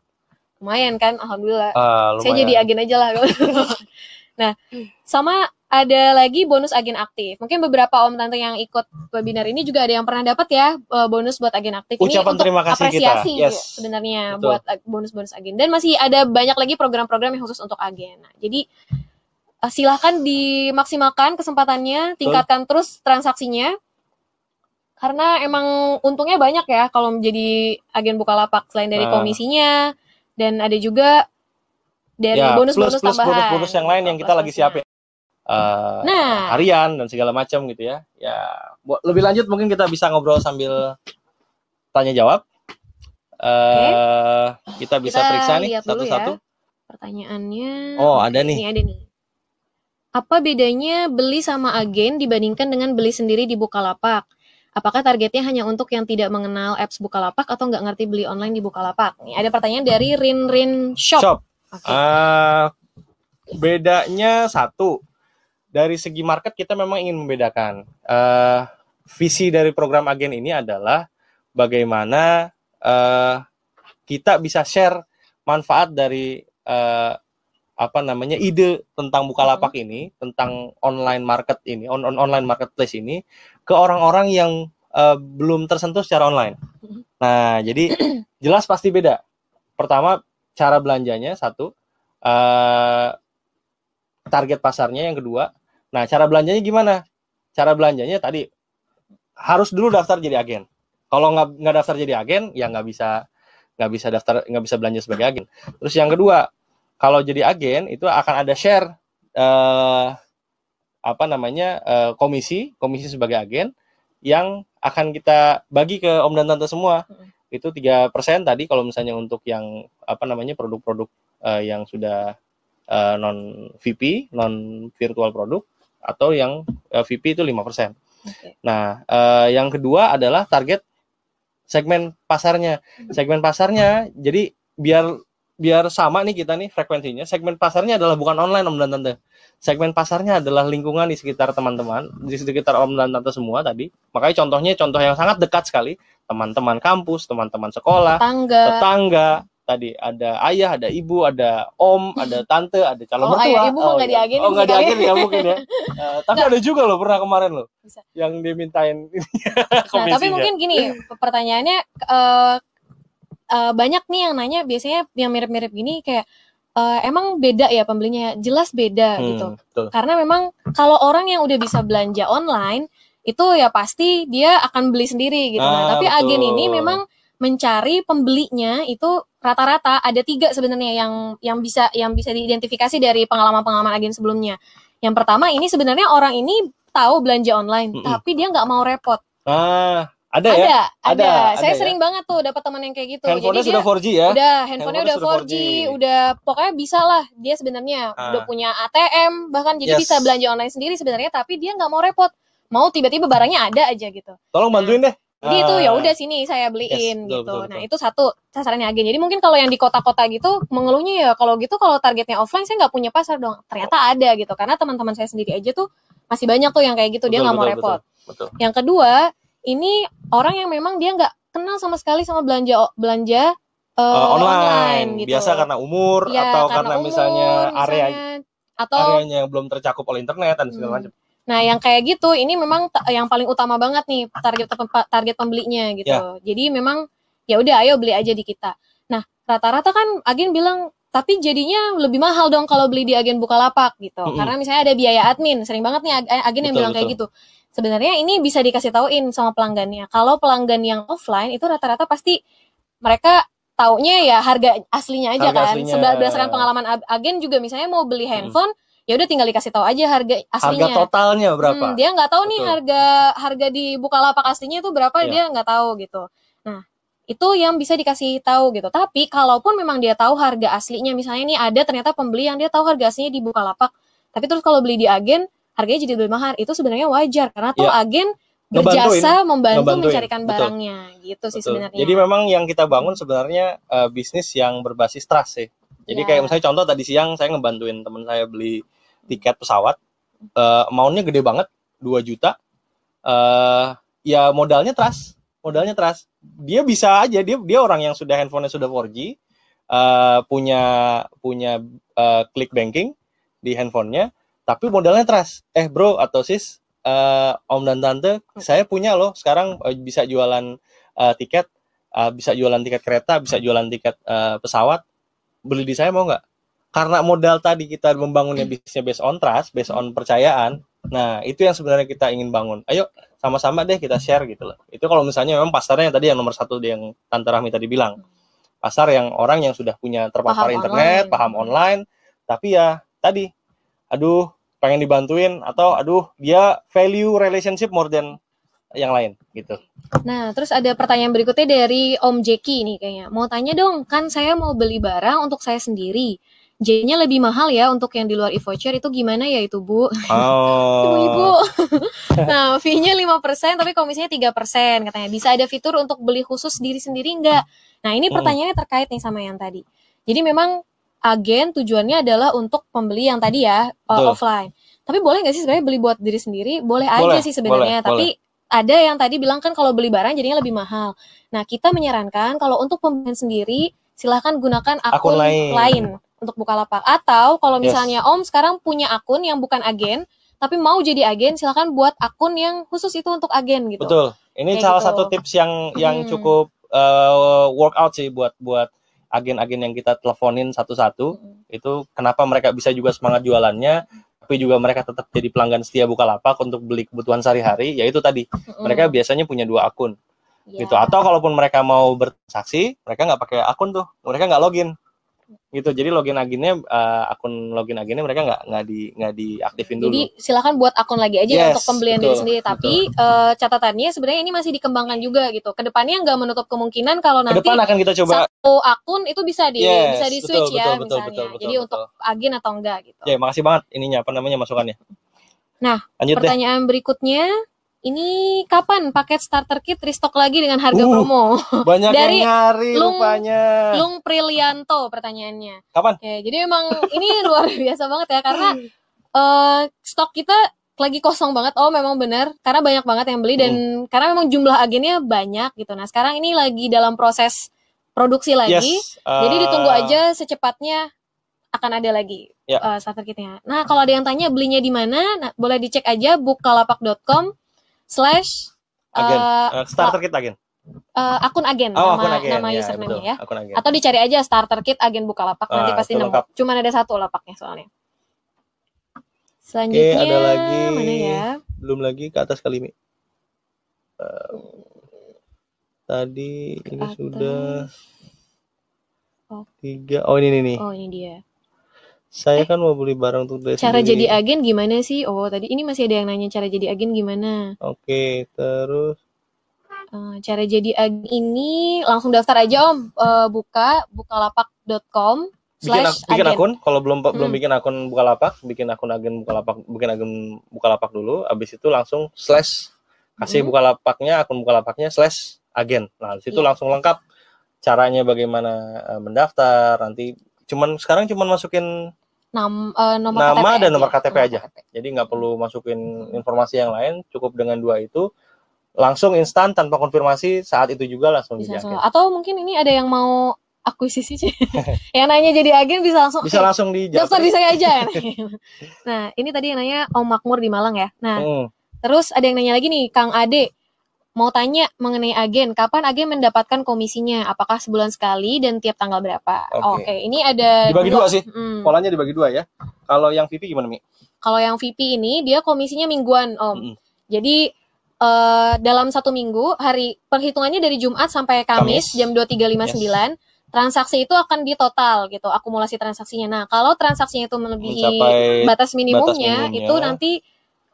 lumayan kan, alhamdulillah. Saya jadi agen aja lah. Nah, sama ada lagi bonus agen aktif. Mungkin beberapa Om Tante yang ikut webinar ini juga ada yang pernah dapat ya bonus buat agen aktif. Ucapan ini terima kasih apresiasi kita. Sebenarnya buat bonus-bonus agen. Dan masih ada banyak lagi program-program yang khusus untuk agen. Nah, jadi silahkan dimaksimalkan kesempatannya, tingkatkan terus transaksinya. Karena emang untungnya banyak ya kalau menjadi agen Bukalapak, selain dari komisinya, dan ada juga dari bonus-bonus tambahan. Bonus yang lain yang kita lagi siapin. Harian dan segala macam gitu ya. Ya, lebih lanjut mungkin kita bisa ngobrol sambil tanya jawab. Kita bisa periksa nih satu-satu. Ya. Pertanyaannya. Ada nih. Ini ada nih. Apa bedanya beli sama agen dibandingkan dengan beli sendiri di Bukalapak? Apakah targetnya hanya untuk yang tidak mengenal apps Bukalapak atau nggak ngerti beli online di Bukalapak? Nih, ada pertanyaan dari Rin Shop. Bedanya satu, dari segi market kita memang ingin membedakan. Visi dari program agen ini adalah bagaimana kita bisa share manfaat dari ide tentang Bukalapak ini, tentang online market ini, online marketplace ini ke orang-orang yang belum tersentuh secara online. Nah, jadi jelas pasti beda. Pertama, cara belanjanya satu, target pasarnya yang kedua. Nah, cara belanjanya gimana? Cara belanjanya tadi harus dulu daftar jadi agen. Kalau nggak daftar jadi agen, ya nggak bisa belanja sebagai agen. Terus yang kedua, kalau jadi agen itu akan ada share komisi sebagai agen yang akan kita bagi ke Om dan Tante semua. Itu 3% tadi kalau misalnya untuk yang produk-produk yang sudah non VP, non virtual produk, atau yang VP itu 5%. Nah, yang kedua adalah target segmen pasarnya. Segmen pasarnya jadi biar sama nih kita nih frekuensinya. Segmen pasarnya adalah bukan online Om dan Tante. Segmen pasarnya adalah lingkungan di sekitar teman-teman, di sekitar Om dan Tante semua tadi. Makanya contoh yang sangat dekat sekali, teman-teman kampus, teman-teman sekolah, tetangga. Tadi ada ayah, ada ibu, ada om, ada tante, ada calon mertua. Ayah ibu nggak diagenin. Nggak diagenin ya mungkin ya. Tapi ada juga loh pernah kemarin loh yang dimintain komisinya. Nah, tapi mungkin gini, pertanyaannya banyak nih yang nanya, biasanya yang mirip-mirip gini kayak emang beda ya pembelinya? Jelas beda gitu. Betul. Karena memang kalau orang yang udah bisa belanja online itu ya pasti dia akan beli sendiri gitu. Tapi betul. Agen ini memang mencari pembelinya itu rata-rata ada 3 sebenarnya yang bisa diidentifikasi dari pengalaman agen sebelumnya. Yang pertama, ini sebenarnya orang ini tahu belanja online, tapi dia nggak mau repot. Ada. Saya sering banget tuh dapat teman yang kayak gitu. Handphonenya sudah 4G ya? Udah, handphonenya udah 4G, udah pokoknya bisa lah. Dia sebenarnya udah punya ATM, bahkan jadi bisa belanja online sendiri sebenarnya, tapi dia nggak mau repot. Mau tiba-tiba barangnya ada aja gitu. Tolong bantuin deh. Jadi itu ya udah sini saya beliin gitu. Betul. Nah, itu satu sasarannya agen. Jadi mungkin kalau yang di kota-kota gitu mengeluhnya ya kalau gitu kalau targetnya offline saya nggak punya pasar dong. Ternyata ada gitu. Karena teman-teman saya sendiri aja tuh masih banyak tuh yang kayak gitu, dia nggak mau repot. Betul. Yang kedua, ini orang yang memang dia nggak kenal sama sekali sama belanja online gitu. Biasa karena umur ya, atau karena misalnya areanya yang belum tercakup oleh internet dan segala macam. Nah, yang kayak gitu ini memang yang paling utama banget nih target pembelinya gitu. Jadi memang ya udah ayo beli aja di kita. Nah, rata-rata kan agen bilang tapi jadinya lebih mahal dong kalau beli di agen Bukalapak gitu. Karena misalnya ada biaya admin. Sering banget nih agen yang bilang kayak gitu. Sebenarnya ini bisa dikasih tauin sama pelanggannya. Kalau pelanggan yang offline itu rata-rata pasti mereka taunya ya harga aslinya aja kan. Berdasarkan pengalaman agen juga misalnya mau beli handphone, ya udah tinggal dikasih tahu aja harga aslinya. Harga totalnya berapa? Dia nggak tahu nih harga di Bukalapak aslinya itu berapa, dia nggak tahu gitu. Nah, itu yang bisa dikasih tahu gitu. Tapi kalaupun memang dia tahu harga aslinya, misalnya nih ada ternyata pembeli yang dia tahu harga aslinya di Bukalapak, tapi terus kalau beli di agen harganya jadi lebih mahal, itu sebenarnya wajar karena tuh agen berjasa membantu mencarikan barangnya gitu sih sebenarnya. Jadi memang yang kita bangun sebenarnya bisnis yang berbasis trust sih. Jadi kayak misalnya contoh tadi siang saya ngebantuin teman saya beli tiket pesawat, amount-nya gede banget, 2 juta. Ya modalnya trust. Dia bisa aja, dia orang yang sudah handphonenya sudah 4G, punya klik banking di handphonenya, tapi modalnya trust. Bro atau sis, om dan tante, saya punya loh sekarang bisa jualan tiket, bisa jualan tiket kereta, bisa jualan tiket pesawat, beli di saya mau nggak? Karena modal tadi kita membangunnya bisnisnya based on trust, based on percayaan. Nah, itu yang sebenarnya kita ingin bangun. Ayo sama-sama deh kita share gitu loh. Itu kalau misalnya memang pasarnya tadi yang nomor 1 yang Tante Rahmi tadi bilang. Pasar yang orang yang sudah punya terpapar internet, paham online, tapi ya tadi, aduh pengen dibantuin atau aduh dia value relationship more than yang lain gitu. Nah, terus ada pertanyaan berikutnya dari Om Jeki nih kayaknya. Mau tanya dong, kan saya mau beli barang untuk saya sendiri. J-nya lebih mahal ya untuk yang di luar e-voucher, itu gimana ya itu Bu? Ibu-ibu. Nah, fee-nya 5% tapi komisinya 3% katanya. Bisa ada fitur untuk beli khusus diri sendiri enggak? Nah, ini pertanyaannya terkait nih sama yang tadi. Jadi memang agen tujuannya adalah untuk pembeli yang tadi ya, offline. Tapi boleh nggak sih sebenarnya beli buat diri sendiri? Boleh aja sih sebenarnya, tapi ada yang tadi bilang kan kalau beli barang jadinya lebih mahal. Nah, kita menyarankan kalau untuk pembelian sendiri, silahkan gunakan akun lain untuk Bukalapak. Atau kalau misalnya Om sekarang punya akun yang bukan agen, tapi mau jadi agen, silahkan buat akun yang khusus itu untuk agen gitu. Betul. Ini salah satu tips yang cukup workout sih buat agen-agen yang kita teleponin satu-satu. Itu kenapa mereka bisa juga semangat jualannya, tapi juga mereka tetap jadi pelanggan setia Bukalapak untuk beli kebutuhan sehari-hari. Yaitu tadi, mereka biasanya punya 2 akun. Gitu. Atau kalaupun mereka mau bertransaksi, mereka nggak pakai akun tuh, mereka nggak login. Gitu, jadi akun login agennya mereka nggak diaktifin dulu. Jadi silakan buat akun lagi aja untuk pembelian diri sendiri. Tapi catatannya sebenarnya ini masih dikembangkan juga gitu. Kedepannya nggak menutup kemungkinan kalau nanti kedepan akan kita coba satu akun itu bisa di switch ya misalnya. Jadi untuk agen atau enggak gitu. Ya, makasih banget masukannya. Nah, lanjut pertanyaan berikutnya. Ini kapan paket starter kit restock lagi dengan harga promo? Banyak dari yang nyari rupanya. Lung Prilianto pertanyaannya. Kapan? Ya, jadi memang ini luar biasa banget ya karena stok kita lagi kosong banget. Oh, memang benar karena banyak banget yang beli dan karena memang jumlah agennya banyak gitu. Nah, sekarang ini lagi dalam proses produksi lagi. Jadi ditunggu aja secepatnya akan ada lagi starter kitnya. Nah, kalau ada yang tanya belinya di mana, nah, boleh dicek aja bukalapak.com starter kit agen. Akun agen, nama username-nya ya. Atau dicari aja starter kit agen Bukalapak, nanti pasti nemu. Cuma ada 1 lapaknya soalnya. Selanjutnya ada lagi. Mana ya? Belum lagi ke atas kali ini. Tadi ke ini atas. Sudah 3. Oh ini nih. Oh ini dia. Saya kan mau beli barang untuk cara sendiri. Jadi agen gimana sih? Oh tadi ini masih ada yang nanya cara jadi agen gimana? Oke, terus cara jadi agen ini langsung daftar aja Om, buka bukalapak.com bikin akun. Kalau belum bikin akun Bukalapak, bikin akun agen Bukalapak, bikin akun Bukalapak dulu. Abis itu langsung kasih Bukalapaknya, akun Bukalapaknya /agen. Nah, di situ langsung lengkap caranya bagaimana mendaftar. Nanti sekarang cuman masukin nama dan nomor KTP aja. Jadi nggak perlu masukin informasi yang lain, cukup dengan 2 itu. Langsung instan tanpa konfirmasi, saat itu juga langsung jadi agen. Atau mungkin ini ada yang mau akuisisi sih. Yang nanya jadi agen bisa langsung daftar di saya aja. Nah, ini tadi yang nanya Om Makmur di Malang ya. Nah, terus ada yang nanya lagi nih, Kang Ade mau tanya mengenai agen. Kapan agen mendapatkan komisinya? Apakah sebulan sekali dan tiap tanggal berapa? Oke. Ini ada dibagi 2 sih. Polanya dibagi 2 ya. Kalau yang VP gimana, Mi? Kalau yang VP ini dia komisinya mingguan, Om. Jadi dalam 1 minggu, perhitungannya dari Jumat sampai Kamis jam 23.59, transaksi itu akan ditotal gitu, akumulasi transaksinya. Nah, kalau transaksinya itu melebihi batas minimumnya, itu nanti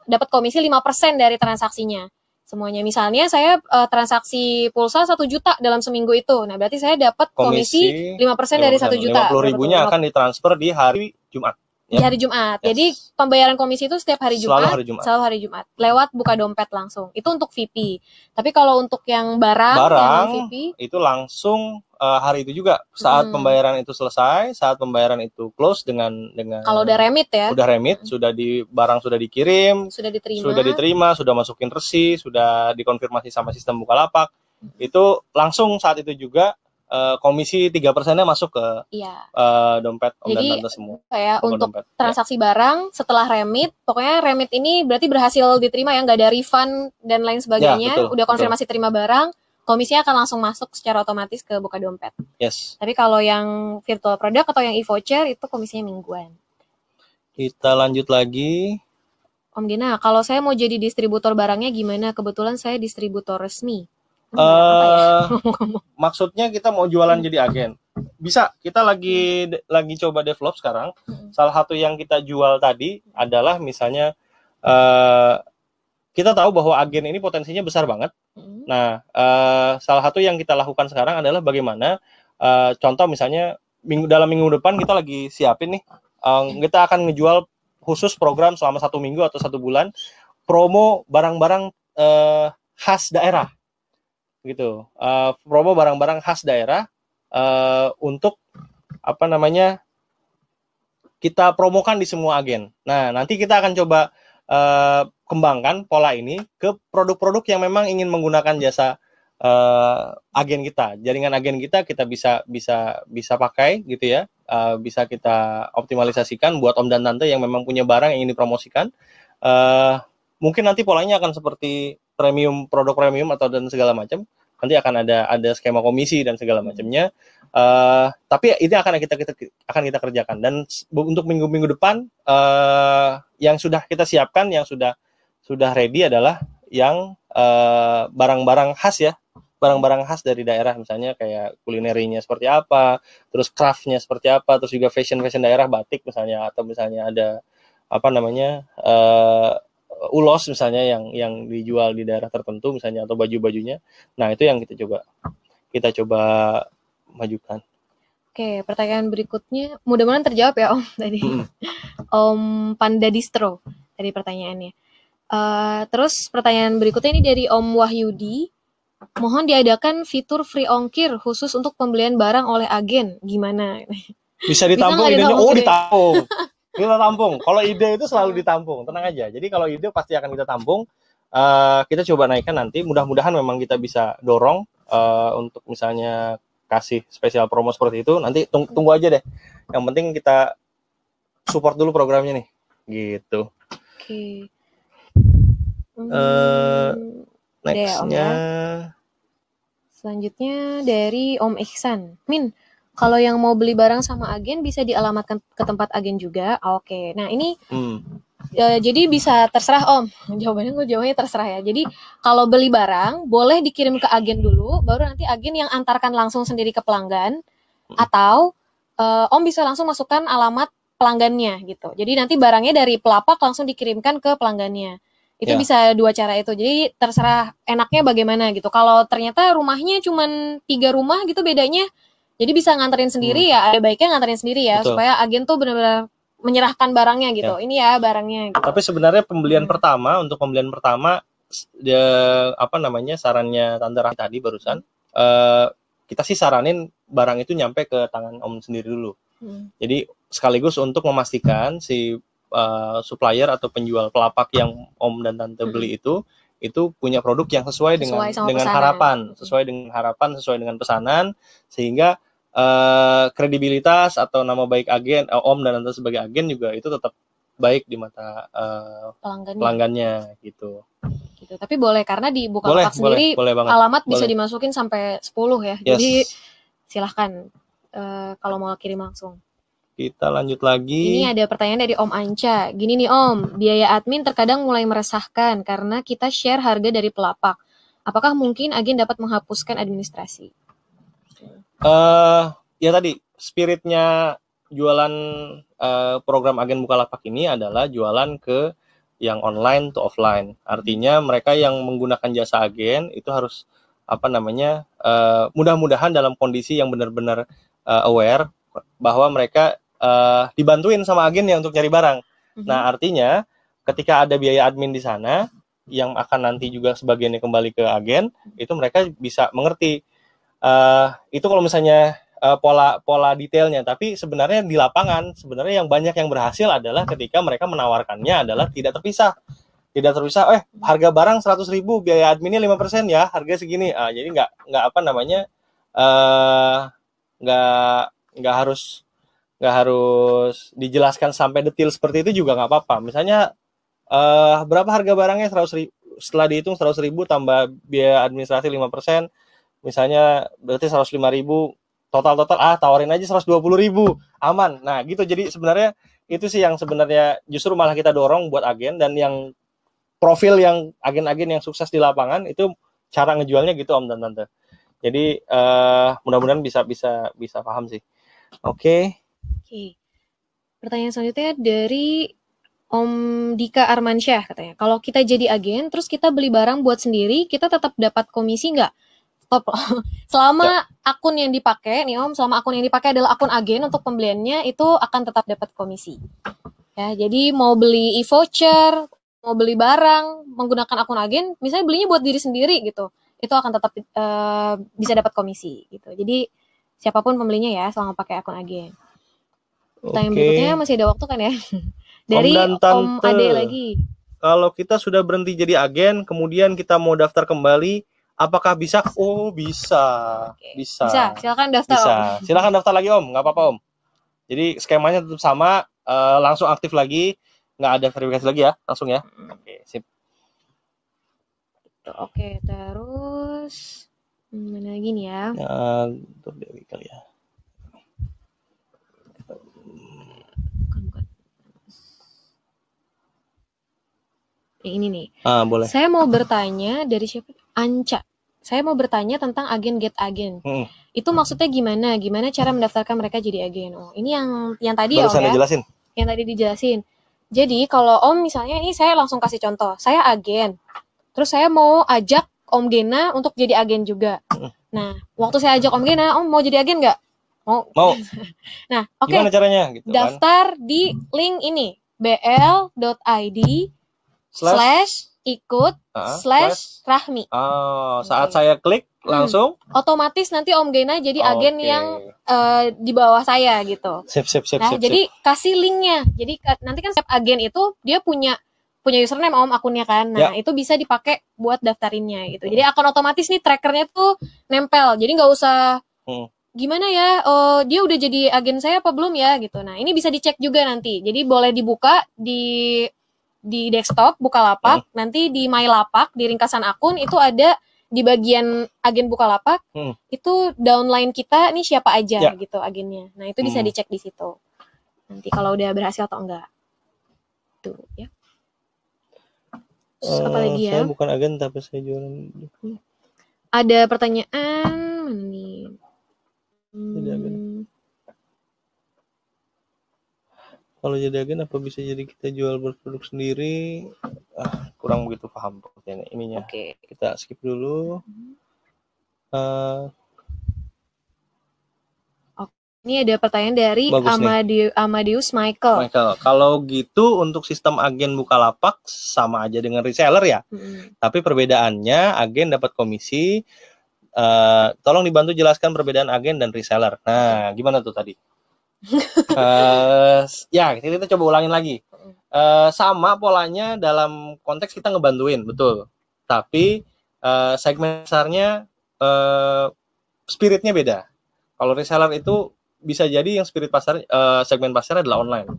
dapat komisi 5% dari transaksinya. Semuanya. Misalnya saya transaksi pulsa 1 juta dalam seminggu itu. Nah, berarti saya dapat komisi 5% dari 1 juta. 50 ribunya akan ditransfer di hari Jumat. Di hari Jumat. Jadi pembayaran komisi itu setiap hari Jumat. Selalu hari Jumat. Lewat buka dompet langsung. Itu untuk VP. Tapi kalau untuk yang barang yang VP itu langsung hari itu juga. Saat pembayaran itu selesai, saat pembayaran itu close dengan kalau udah remit ya. Udah remit, barang sudah dikirim, sudah diterima, sudah masukin resi, sudah dikonfirmasi sama sistem Bukalapak. Itu langsung saat itu juga komisi 3%-nya masuk ke dompet Om dan Tante semua. Kayak untuk transaksi barang setelah remit, pokoknya remit ini berarti berhasil diterima ya, nggak ada refund dan lain sebagainya. Udah konfirmasi terima barang, komisinya akan langsung masuk secara otomatis ke buka dompet. Tapi kalau yang virtual product atau yang e-voucher itu komisinya mingguan. Kita lanjut lagi. Om Gina, kalau saya mau jadi distributor barangnya gimana? Kebetulan saya distributor resmi. Maksudnya kita mau jualan jadi agen. Bisa, kita lagi coba develop sekarang. Salah satu yang kita jual tadi adalah misalnya kita tahu bahwa agen ini potensinya besar banget. Nah, salah satu yang kita lakukan sekarang adalah bagaimana contoh misalnya dalam minggu depan kita lagi siapin nih, kita akan ngejual khusus program selama 1 minggu atau 1 bulan promo barang-barang khas daerah. Gitu, promo barang-barang khas daerah untuk kita promokan di semua agen. Nah, nanti kita akan coba kembangkan pola ini ke produk-produk yang memang ingin menggunakan jasa agen kita, jaringan agen kita bisa pakai gitu ya, bisa kita optimalisasikan buat Om dan Tante yang memang punya barang yang ingin dipromosikan. Mungkin nanti polanya akan seperti produk premium atau dan segala macam. Nanti akan ada skema komisi dan segala macamnya. Tapi ini akan kita kerjakan. Dan untuk minggu-minggu depan yang sudah kita siapkan, yang sudah ready adalah yang barang-barang khas ya, barang-barang khas dari daerah, misalnya kayak kulinerinya seperti apa, terus craftnya seperti apa, terus juga fashion daerah, batik misalnya, atau misalnya ada ulos misalnya yang dijual di daerah tertentu misalnya, atau baju-bajunya. Nah, itu yang kita coba majukan. Oke, pertanyaan berikutnya mudah-mudahan terjawab ya Om tadi. Om Panda Distro tadi pertanyaannya. Terus pertanyaan berikutnya ini dari Om Wahyudi. Mohon diadakan fitur free ongkir khusus untuk pembelian barang oleh agen. Gimana? Bisa ditampung idenya? Ditampung. Kita tampung. Kalau ide itu selalu ditampung, tenang aja. Jadi kalau ide pasti akan kita tampung. Kita coba naikkan nanti. Mudah-mudahan memang kita bisa dorong untuk misalnya kasih spesial promo seperti itu. Nanti tunggu aja deh. Yang penting kita support dulu programnya nih. Gitu. Oke. Nextnya. Selanjutnya dari Om Ihsan. Min, kalau yang mau beli barang sama agen bisa dialamatkan ke tempat agen juga. Oke. Nah, ini jadi bisa terserah Om. Jawabannya terserah ya. Jadi kalau beli barang boleh dikirim ke agen dulu, baru nanti agen yang antarkan langsung sendiri ke pelanggan, atau Om bisa langsung masukkan alamat pelanggannya gitu. Jadi nanti barangnya dari pelapak langsung dikirimkan ke pelanggannya. Itu bisa 2 cara itu. Jadi terserah enaknya bagaimana gitu. Kalau ternyata rumahnya cuma 3 rumah gitu bedanya, jadi bisa nganterin sendiri ya, ada baiknya nganterin sendiri ya. Betul. Supaya agen tuh benar-benar menyerahkan barangnya gitu. Ini ya barangnya gitu. Tapi sebenarnya untuk pembelian pertama sarannya Tante Rahmi tadi barusan, kita sih saranin barang itu nyampe ke tangan Om sendiri dulu. Jadi sekaligus untuk memastikan si supplier atau penjual pelapak yang Om dan Tante beli itu punya produk yang sesuai dengan harapan, sesuai dengan pesanan, sehingga kredibilitas atau nama baik agen, Om dan Tante sebagai agen juga itu tetap baik di mata pelanggannya gitu. Tapi boleh, karena di Bukalapak sendiri boleh alamat bisa dimasukin sampai 10 ya. Yes. Jadi silahkan kalau mau kirim langsung. Kita lanjut lagi. Ini ada pertanyaan dari Om Anca. Gini nih Om, biaya admin terkadang mulai meresahkan karena kita share harga dari pelapak. Apakah mungkin agen dapat menghapuskan administrasi? Ya tadi spiritnya jualan program agen Bukalapak ini adalah jualan ke yang online to offline. Artinya mereka yang menggunakan jasa agen itu harus mudah-mudahan dalam kondisi yang benar-benar aware bahwa mereka dibantuin sama agennya untuk cari barang. Nah, artinya ketika ada biaya admin di sana yang akan nanti juga sebagiannya kembali ke agen, itu mereka bisa mengerti. Itu kalau misalnya pola detailnya, tapi sebenarnya di lapangan sebenarnya yang banyak yang berhasil adalah ketika mereka menawarkannya adalah tidak terpisah, harga barang 100.000, biaya adminnya 5% ya, harga segini. Jadi nggak harus dijelaskan sampai detail seperti itu juga nggak apa-apa. Misalnya berapa harga barangnya 100.000, setelah dihitung 100.000 tambah biaya administrasi 5%, misalnya berarti 105.000, total tawarin aja 120.000, aman. Nah gitu, jadi sebenarnya itu sih yang sebenarnya justru malah kita dorong buat agen, dan yang profil yang agen-agen yang sukses di lapangan itu cara ngejualnya gitu Om dan Tante. Jadi mudah-mudahan bisa paham sih. Oke. Pertanyaan selanjutnya dari Om Dika Armansyah, katanya, kalau kita jadi agen terus kita beli barang buat sendiri, kita tetap dapat komisi nggak? Selama akun yang dipakai nih Om, selama akun yang dipakai adalah akun agen untuk pembeliannya, itu akan tetap dapat komisi. Ya, jadi mau beli e-voucher, mau beli barang menggunakan akun agen, misalnya belinya buat diri sendiri gitu, itu akan tetap bisa dapat komisi gitu. Jadi siapapun pembelinya ya, selama pakai akun agen. Pertanyaan berikutnya masih ada waktu kan ya? Dari Om Ade lagi. Kalau kita sudah berhenti jadi agen, kemudian kita mau daftar kembali, apakah bisa? Oh, bisa. Bisa. Silakan daftar. Bisa. Om. Silakan daftar lagi Om, nggak apa-apa Om. Jadi skemanya tetap sama, langsung aktif lagi, nggak ada verifikasi lagi ya, langsung ya. Oke, sip. Oke, terus mana lagi nih ya? Untuk Dewi kali ya. Bukan. Ini nih. Boleh. Saya mau bertanya dari siapa? Anca. Saya mau bertanya tentang agen get agen. Itu maksudnya gimana? Gimana cara mendaftarkan mereka jadi agen? Oh, ini yang tadi ya Om ya? Dijelasin. Yang tadi dijelasin. Jadi kalau Om misalnya ini saya langsung kasih contoh. Saya agen. Terus saya mau ajak Om Gena untuk jadi agen juga. Nah, waktu saya ajak Om Gena, Om mau jadi agen nggak? Mau. Nah, oke. Gimana caranya? Gitu, daftar di link ini. bl.id/ikut/Rahmi. Saat saya klik langsung otomatis nanti Om Gena jadi agen yang di bawah saya gitu. Sip. Jadi kasih linknya. Jadi nanti kan setiap agen itu dia punya username Om, akunnya kan. Nah, itu bisa dipakai buat daftarinnya gitu. Jadi akan otomatis nih trackernya tuh nempel. Jadi nggak usah gimana ya, dia udah jadi agen saya apa belum ya gitu. Nah, ini bisa dicek juga nanti. Jadi boleh dibuka di desktop Bukalapak, nanti di My Lapak, di ringkasan akun itu ada di bagian agen Bukalapak, itu downline kita nih siapa aja gitu agennya. Nah, itu bisa dicek di situ. Nanti kalau udah berhasil atau enggak. Tuh, ya. Apa lagi ya? Saya bukan agen tapi saya jualan. Ada pertanyaan mana nih? Kalau jadi agen apa bisa jadi kita jual berproduk sendiri? Kurang begitu paham pertanyaannya ininya. Kita skip dulu. Ini ada pertanyaan dari Amadeus Michael. Kalau gitu untuk sistem agen Bukalapak sama aja dengan reseller ya. Tapi perbedaannya agen dapat komisi. Tolong dibantu jelaskan perbedaan agen dan reseller. Nah, gimana tuh tadi? Ya, kita coba ulangin lagi. Sama polanya dalam konteks kita ngebantuin, betul. Tapi segmen besarnya spiritnya beda. Kalau reseller itu bisa jadi yang spirit pasar segmen pasarnya adalah online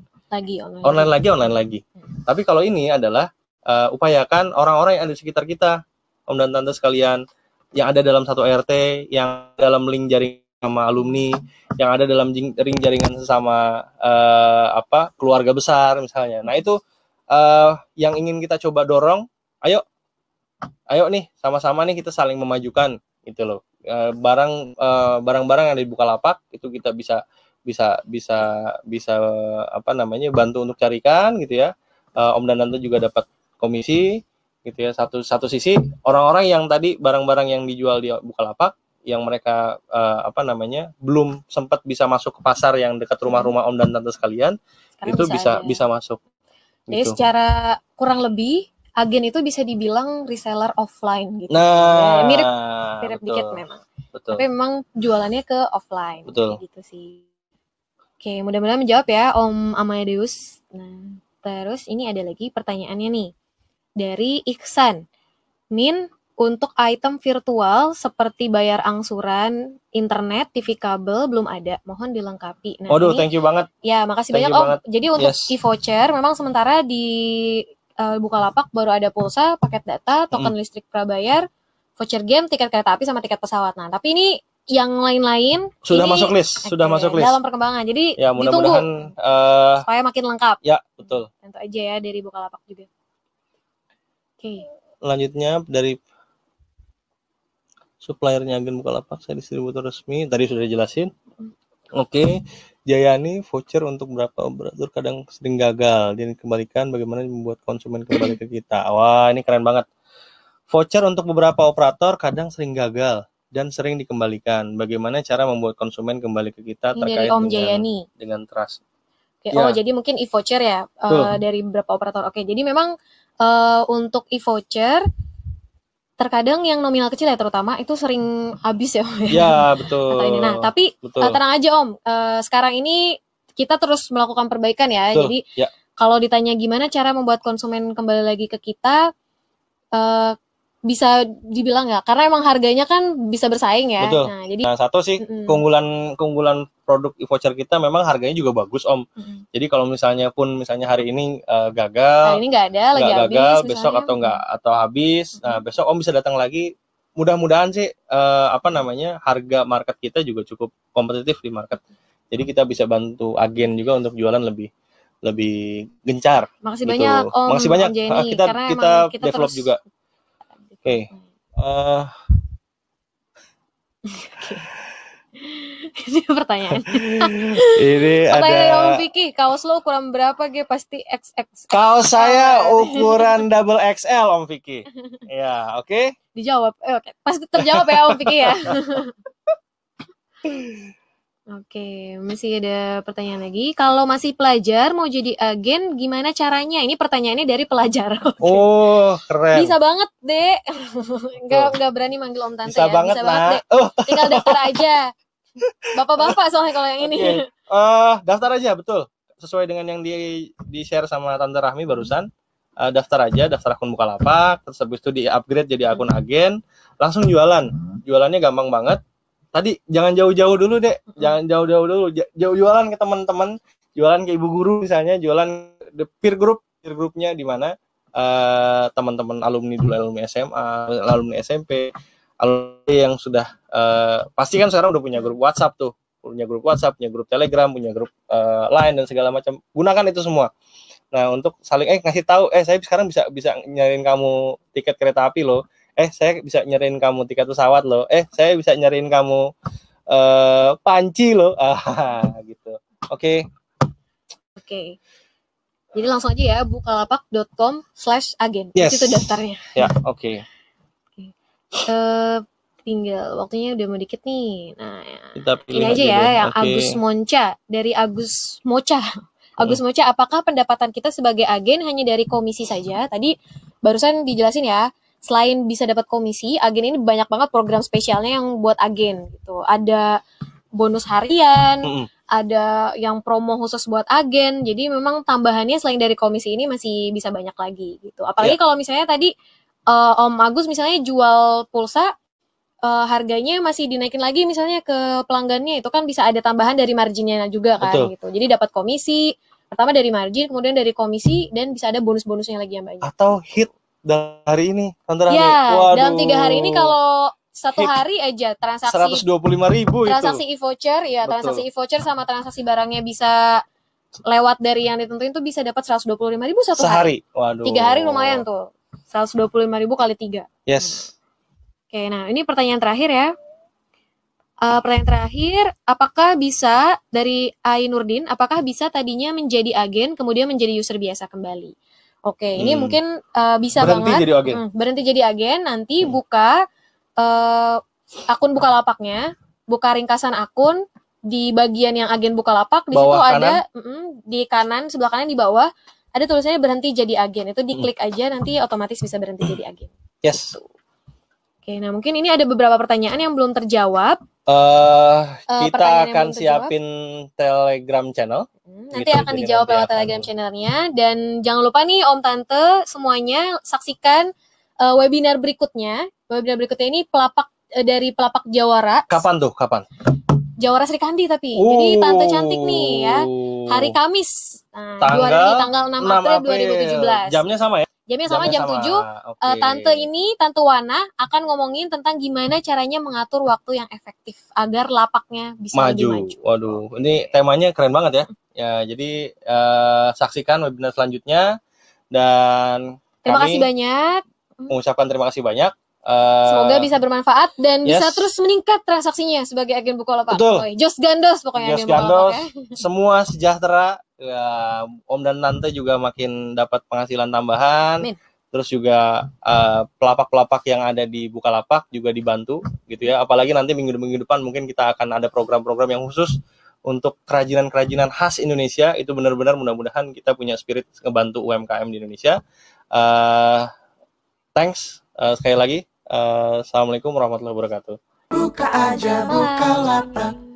lagi. Tapi kalau ini adalah upayakan orang-orang yang ada di sekitar kita, om dan tante sekalian, yang ada dalam satu RT, yang dalam link jaringan sama alumni, yang ada dalam ring jaringan sesama keluarga besar misalnya. Nah itu yang ingin kita coba dorong. Ayo nih sama-sama nih kita saling memajukan gitu loh. Barang-barang yang ada di Bukalapak itu kita bisa bantu untuk carikan gitu ya. Om dan tante juga dapat komisi gitu ya. Satu sisi orang-orang yang tadi barang-barang yang dijual di Bukalapak yang mereka belum sempat bisa masuk ke pasar yang dekat rumah-rumah om dan tante sekalian, sekarang itu bisa masuk. Jadi gitu. Secara kurang lebih agen itu bisa dibilang reseller offline gitu. Nah, mirip dikit memang. Betul. Tapi memang jualannya ke offline. Betul. Gitu sih. Oke, mudah-mudahan menjawab ya Om Amadeus. Nah, terus ini ada lagi pertanyaannya nih. Dari Iksan. Min, untuk item virtual seperti bayar angsuran, internet, TV kabel belum ada. Mohon dilengkapi. Nah, thank you banget. Ya, makasih banyak Om. Jadi untuk e-voucher memang sementara di Bukalapak baru ada pulsa, paket data, token listrik prabayar, voucher game, tiket kereta api sama tiket pesawat. Nah, tapi ini yang lain-lain sudah masuk list, dalam perkembangan. Jadi ya, mudah-mudahan supaya makin lengkap. Ya, betul. Tentu aja ya dari Bukalapak juga. Oke. Lanjutnya dari suppliernya agen Bukalapak, saya distributor resmi, tadi sudah dijelasin. Oke. Jayani, voucher untuk beberapa operator kadang sering gagal dan dikembalikan, bagaimana membuat konsumen kembali ke kita. Wah, ini keren banget. Voucher untuk beberapa operator kadang sering gagal dan sering dikembalikan. Bagaimana cara membuat konsumen kembali ke kita ini terkait Om dengan trust. Oke, ya. Jadi mungkin e-voucher ya dari beberapa operator. Oke, jadi memang untuk e-voucher terkadang yang nominal kecil ya terutama itu sering habis ya. Ya, betul. Nah, tapi tenang aja Om, sekarang ini kita terus melakukan perbaikan ya. Betul. Jadi kalau ditanya gimana cara membuat konsumen kembali lagi ke kita, bisa dibilang nggak, karena emang harganya kan bisa bersaing ya. Betul. Nah, jadi satu sih keunggulan produk e-voucher kita memang harganya juga bagus Om. Jadi kalau misalnya hari ini gagal, ini nggak ada, lagi gagal, habis, besok atau habis, nah besok Om bisa datang lagi. Mudah-mudahan sih harga market kita juga cukup kompetitif di market. Jadi kita bisa bantu agen juga untuk jualan lebih gencar. Makasih gitu. Banyak Om. Makasih banyak. Om Jenny, kita develop terus juga. Oke. Ini pertanyaan. Ini pertanyaan ada. Om Vicky, kaos lo ukuran berapa G? Pasti XX. Kaos saya ukuran double XL Om Vicky. Ya, oke. Dijawab. Oke. Pasti terjawab ya Om Vicky ya. Oke, masih ada pertanyaan lagi. Kalau masih pelajar mau jadi agen, gimana caranya? Ini pertanyaannya dari pelajar. Oh, keren. Bisa banget, Dek. Enggak berani manggil Om Tante bisa ya. Banget, bisa banget, Dek. Tinggal daftar aja. Bapak-bapak soalnya kalau yang ini. Daftar aja, betul. Sesuai dengan yang di-share sama Tante Rahmi barusan. Daftar aja, daftar akun Bukalapak, terus habis itu di-upgrade jadi akun agen, langsung jualan. Jualannya gampang banget. Tadi jangan jauh-jauh dulu deh, jangan jauh-jauh dulu, jualan ke teman-teman, jualan ke ibu guru misalnya, jualan the peer groupnya di mana teman-teman alumni dulu, alumni SMA, alumni SMP, alumni yang sudah pasti kan sekarang udah punya grup WhatsApp tuh, punya grup WhatsApp, punya grup Telegram, punya grup Line dan segala macam, gunakan itu semua. Nah untuk saling ngasih tahu, saya sekarang bisa nyariin kamu tiket kereta api loh. Saya bisa nyariin kamu tiket pesawat loh. Saya bisa nyariin kamu panci loh. Gitu. Oke. Jadi langsung aja ya bukalapak.com/agen. Yes. Itu daftarnya. Ya, oke. tinggal waktunya udah mau dikit nih. Nah, kita ini pilih aja ya deh. yang Agus Monca dari Agus Moca. Agus Moca, apakah pendapatan kita sebagai agen hanya dari komisi saja? Tadi barusan dijelasin ya, selain bisa dapat komisi, agen ini banyak banget program spesialnya yang buat agen gitu. Ada bonus harian, ada yang promo khusus buat agen. Jadi memang tambahannya selain dari komisi ini masih bisa banyak lagi gitu. Apalagi kalau misalnya tadi Om Agus misalnya jual pulsa, harganya masih dinaikin lagi misalnya ke pelanggannya, itu kan bisa ada tambahan dari marginnya juga kan. Betul. Gitu. Jadi dapat komisi, pertama dari margin, kemudian dari komisi, dan bisa ada bonus-bonusnya lagi yang banyak. Atau hit dari ini, ya, dalam 3 hari ini kalau 1 hari aja transaksi 125.000 transaksi e-voucher, ya. Betul. Transaksi e-voucher sama transaksi barangnya bisa lewat dari yang ditentuin tuh bisa dapat 125.000 1 hari. Waduh. 3 hari lumayan tuh. 125.000 kali 3. Yes. Oke, nah ini pertanyaan terakhir ya. Pertanyaan terakhir, apakah bisa dari Ai Nurdin, apakah bisa tadinya menjadi agen kemudian menjadi user biasa kembali? Oke, ini mungkin bisa berhenti banget. Jadi agen. Berhenti jadi agen, nanti buka akun Bukalapaknya, buka ringkasan akun di bagian yang agen Bukalapak, di situ ada di kanan, sebelah kanan di bawah ada tulisannya berhenti jadi agen. Itu diklik aja, nanti otomatis bisa berhenti jadi agen. Yes. Oke, nah mungkin ini ada beberapa pertanyaan yang belum terjawab. Kita akan siapin Telegram channel. Nanti akan dijawab lewat Telegram channelnya. Dan jangan lupa nih Om Tante semuanya saksikan webinar berikutnya. Webinar berikutnya ini dari Pelapak Jawara. Kapan tuh? Kapan? Jawara Sri Kandi tapi. Jadi Tante cantik nih ya. Hari Kamis. Nah, tanggal 6 April 2017. Jamnya sama ya? Jamnya sama jam 7. Okay. Tante Wana akan ngomongin tentang gimana caranya mengatur waktu yang efektif agar lapaknya bisa lebih maju. Waduh, ini temanya keren banget ya. Ya, jadi saksikan webinar selanjutnya dan terima kasih banyak. Mengucapkan terima kasih banyak. Semoga bisa bermanfaat dan bisa terus meningkat transaksinya sebagai agen Bukalapak. Betul. Jos Gandos pokoknya Jos Gandos. Semua sejahtera. Ya, Om dan Tante juga makin dapat penghasilan tambahan. Amin. Terus juga pelapak-pelapak yang ada di Bukalapak juga dibantu gitu ya. Apalagi nanti minggu depan mungkin kita akan ada program-program yang khusus untuk kerajinan-kerajinan khas Indonesia. Itu benar-benar mudah-mudahan kita punya spirit ngebantu UMKM di Indonesia. Thanks sekali lagi. Assalamualaikum warahmatullahi wabarakatuh. Buka aja Bukalapak.